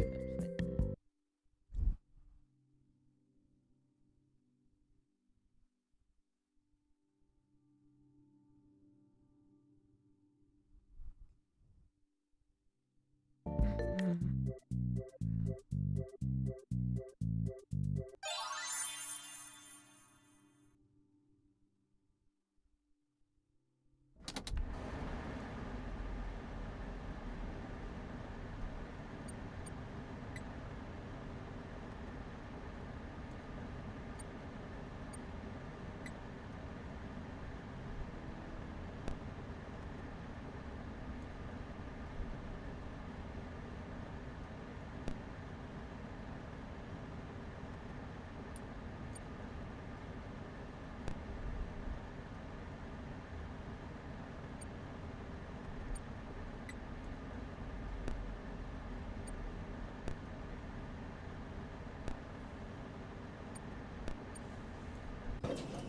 not fun.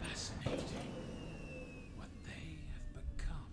Fascinating. What they have become.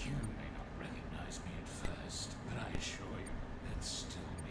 You may not recognize me at first, but I assure you, it's still me.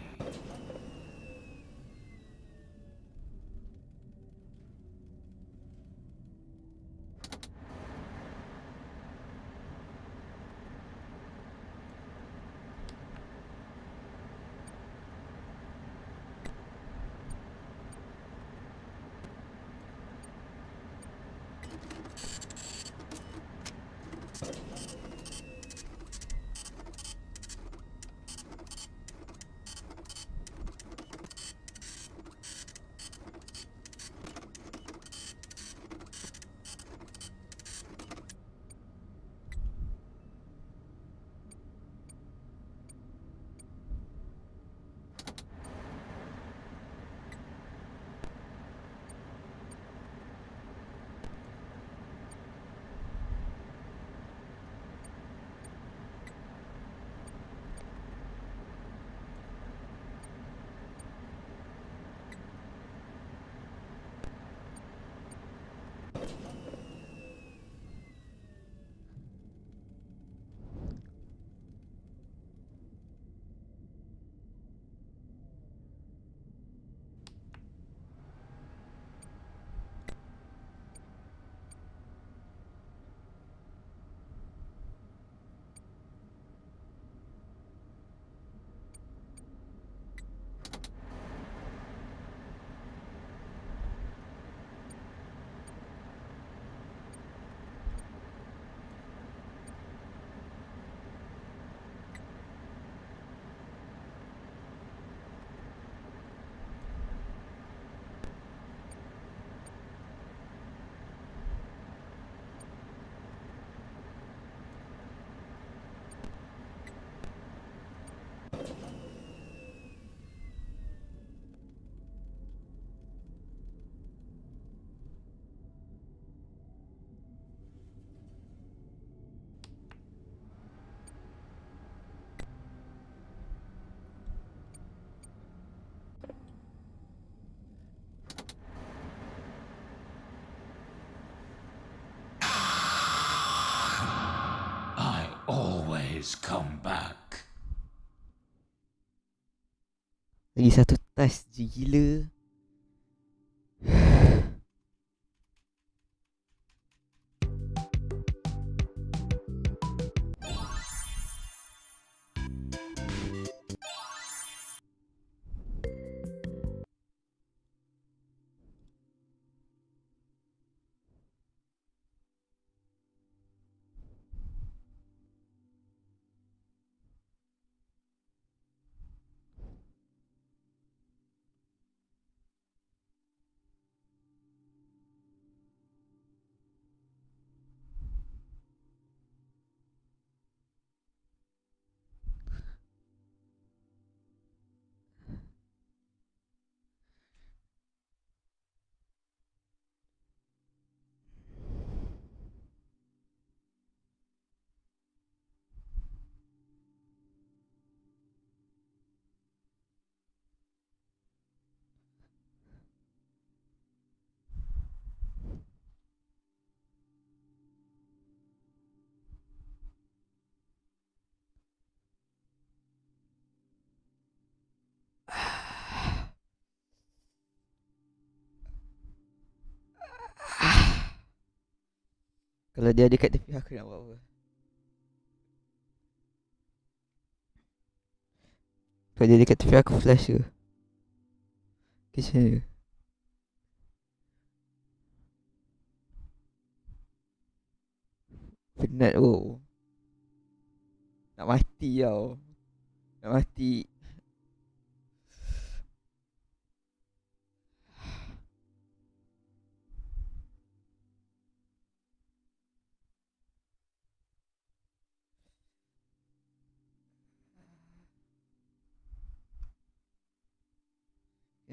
I always come back. Lagi satu touch je gila. Kalau dia ada kat tepi aku nak buat apa? Kalau dia dekat tepi aku flash ke? Macam mana? Penat oh. Nak mati tau. Nak mati.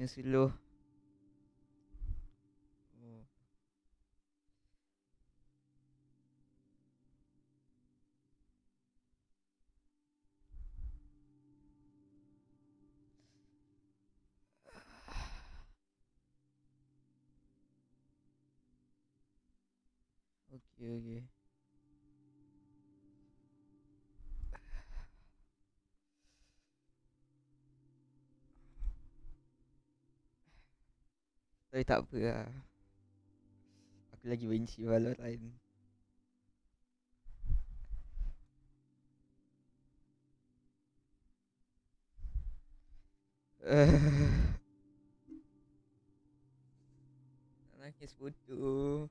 Yang slow. Oh. Okay. Tapi tak apa lah. Aku lagi benci Valorant. Nangis bodoh.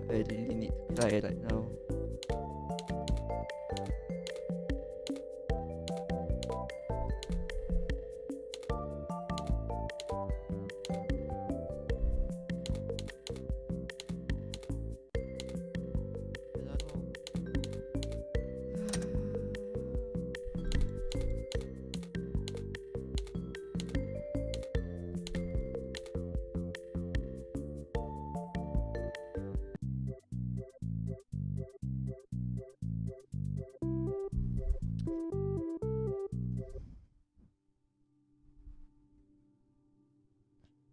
I really need to cry right now.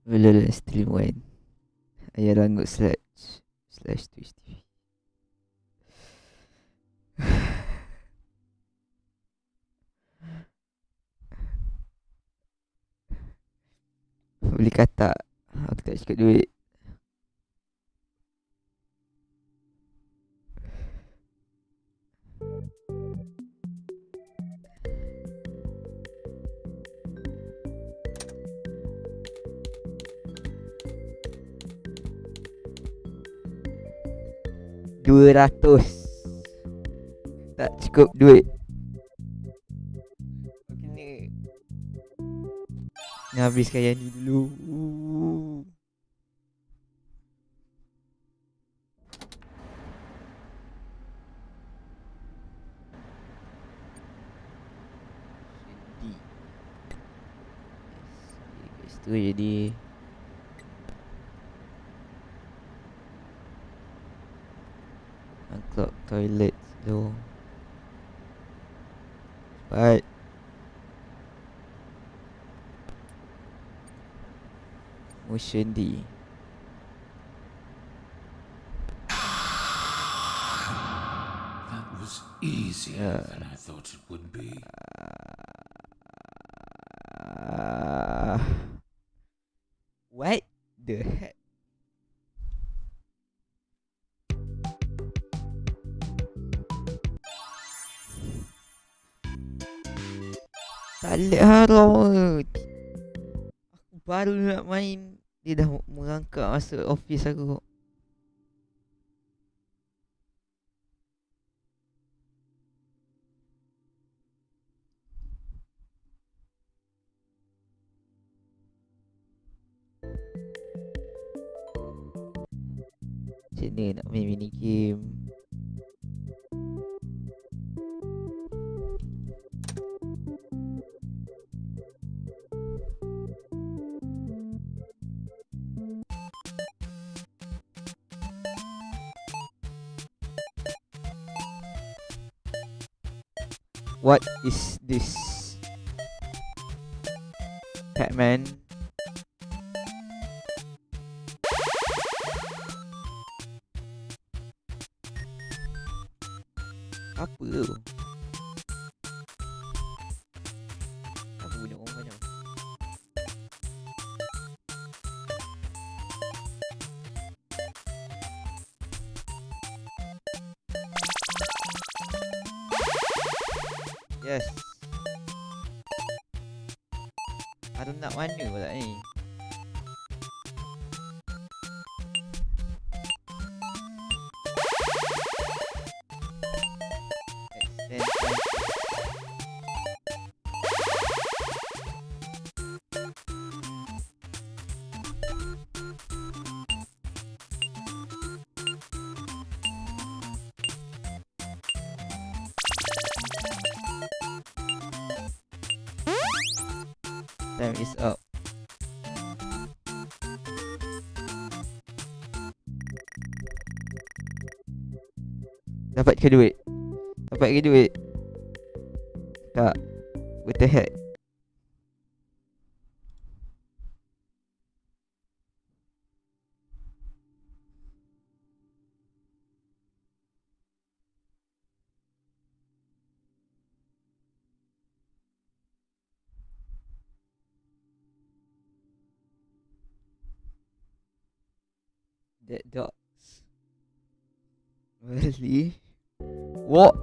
Valorant stream 1 AyamRangoop slash Twitch TV. Beli katak. Aku tak cukup duit. $200. Tak cukup duit. Kena habiskan yang ni dulu. Guys, tu jadi unclog toilet tu. Cepat. Motion D. That was easier than I thought it would be. What the heck? Tak boleh harus. Aku baru nak main, dia dah merangkak masuk office aku. Macam mana nak main mini game? What is this? Batman Yes. Ada nak mana pula ni? Extend time. Time is up. Dapat ke duit? Dapat ke duit? Tak. What the heck? Dead dogs. Really? What?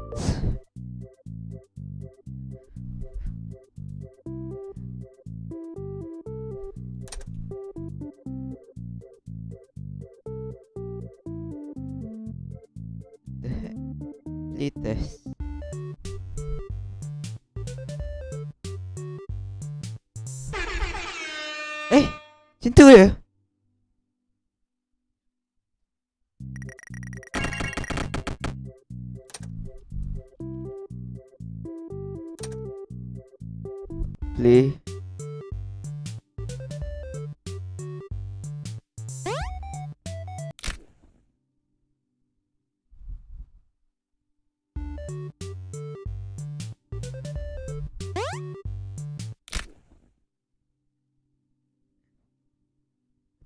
The heck? Play test. Macam tu je? Play.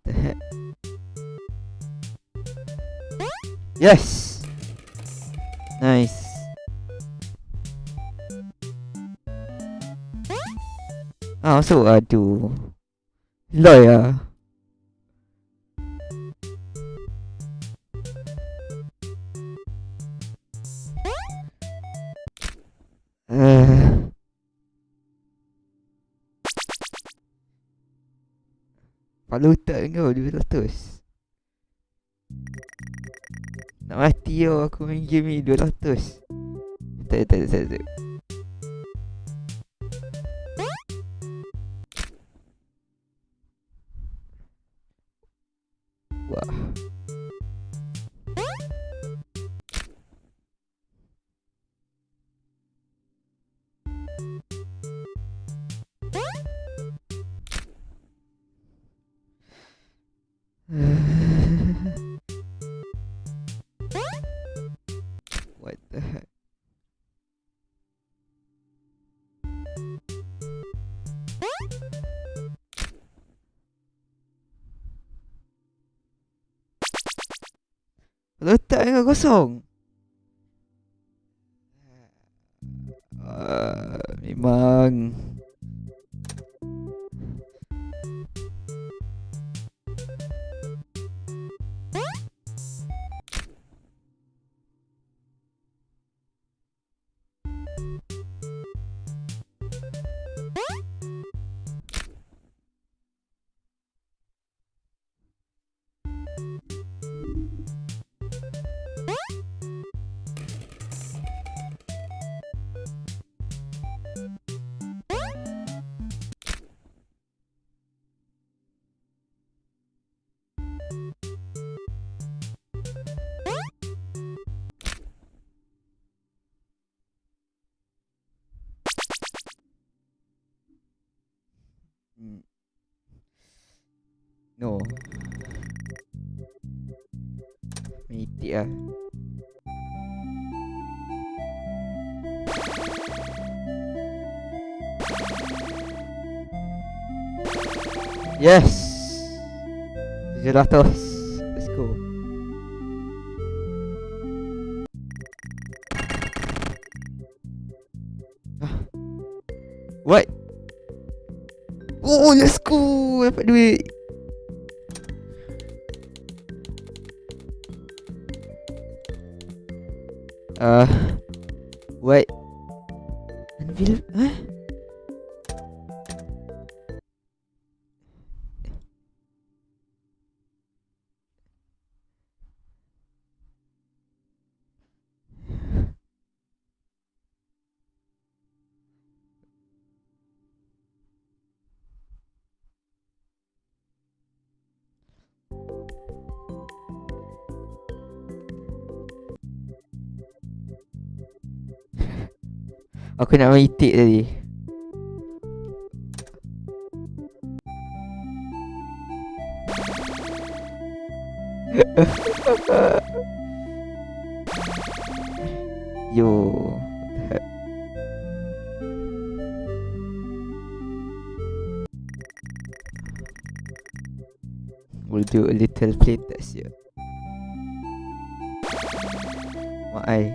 The heck? Yes. Nice. Masuk aduh. Lol lah. Kepala otak kau 200. Nak mati tau aku main game ni 200. Tak. Wah. What the heck? Letak kau kosong. Memang. No. Mati lah. Yes. 700. Let's go. What? Oh, let's go. Dapat duit. What? Aku nak main itik tadi. Yo. We'll do a little playtest here. Mak ai.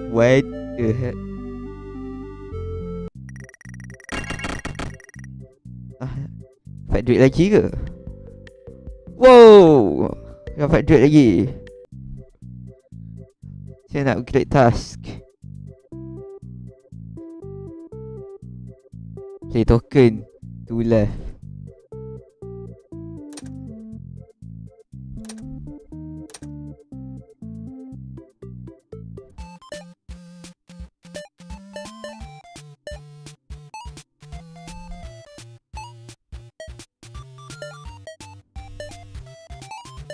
What the heck? Dapat duit lagi ke? Wow! Dapat duit lagi. Saya nak upgrade task. Play token. 2 left.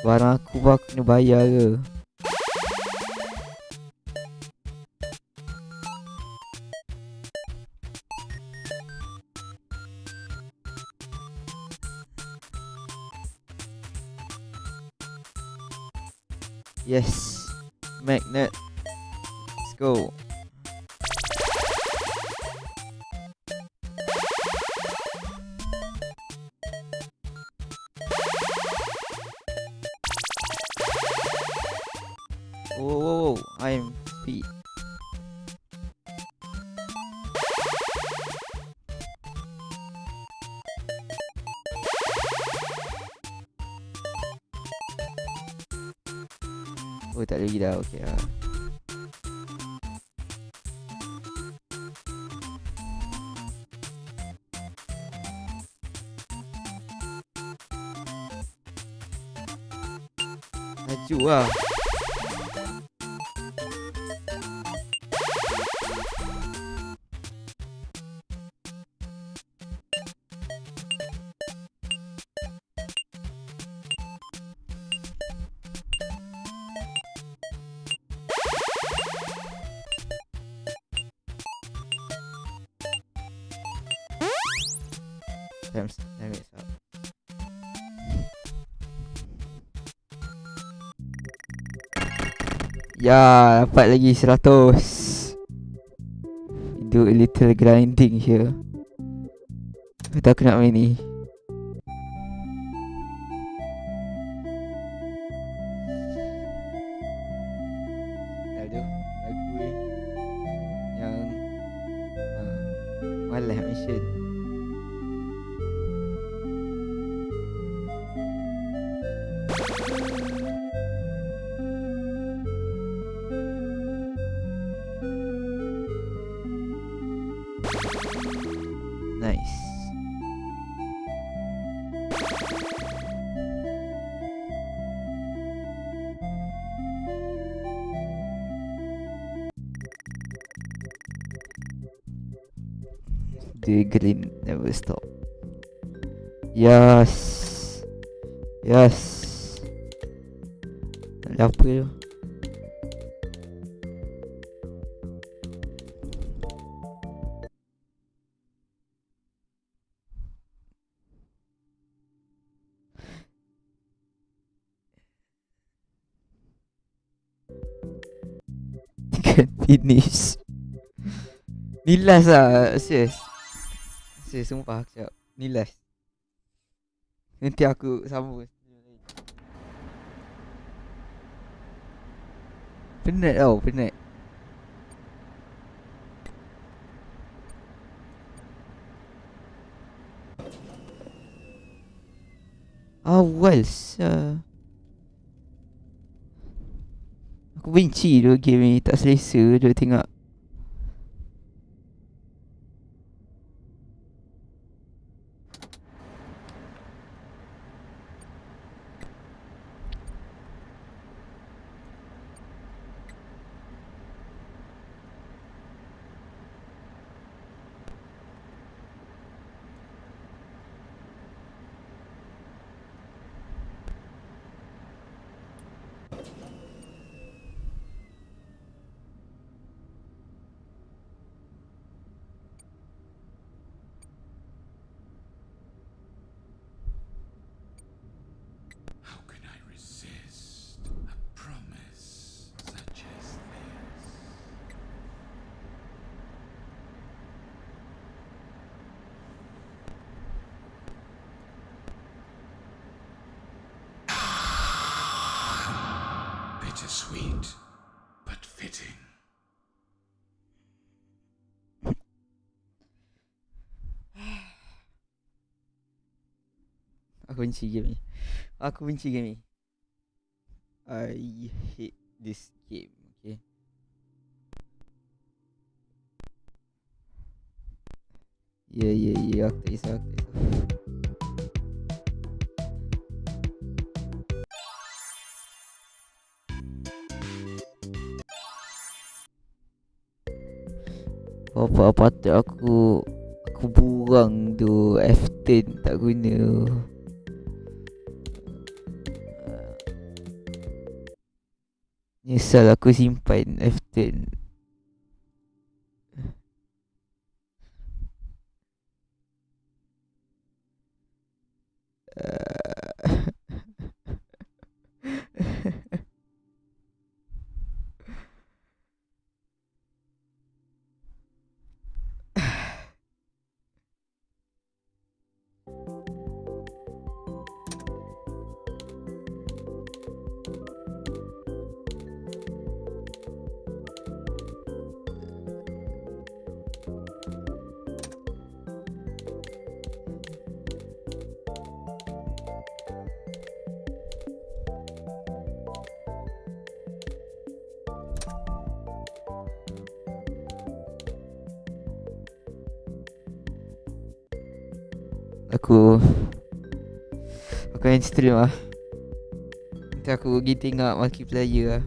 Barang aku pun aku kena bayar ke? Yes. Magnet. Let's go. Whoa, I'm speed. Oh, tak lagi dah. Okay lah. Laju lah. Damn it, up. Ya, dapat lagi 100. Do a little grinding here. Kata aku nak main ni. Aduh, lagu ni yang malah mission. Nice. The green never stop. Yes. Yes. Tak ada apa tu. Finish. Ni last lah. Serius sumpah aku cakap. Ni last. Nanti aku sambung. Penat tau. Penat. Awal aku benci dua game ni. Tak selesa dia tengok. Aku benci game ni. Aku benci game ni. I hate this game. Okay. Ya, aku tak kisah. Apa patut aku buang tu F10 tak guna. Nyesal aku simpan F10. Aku akan stream lah. Nanti aku pergi tengok multiplayer lah.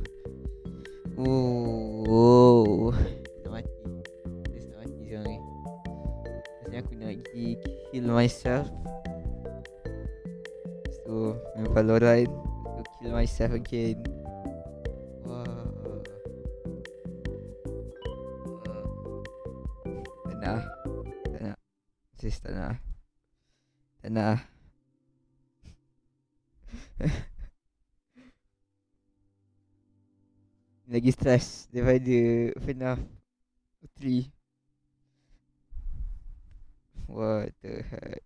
Oh, nak mati. Just nak mati sekarang ni. Maksudnya aku nak pergi kill myself. So main Valorant, to kill myself again. Wah. Tak nak. Sis tak nak. Tak nak. Lagi stress daripada FNAF 3. What the heck.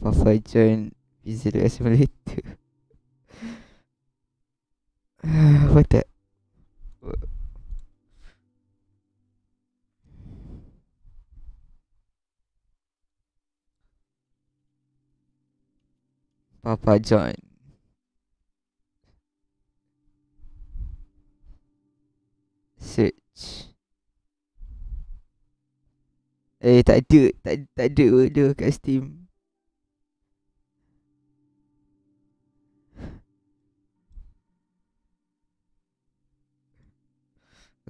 Papa join Visual Simulator. What the. Papa John. Search. Tak ada order kat Steam.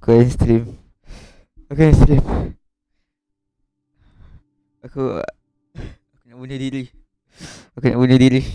Aku akan stream. Aku nak bunuh diri.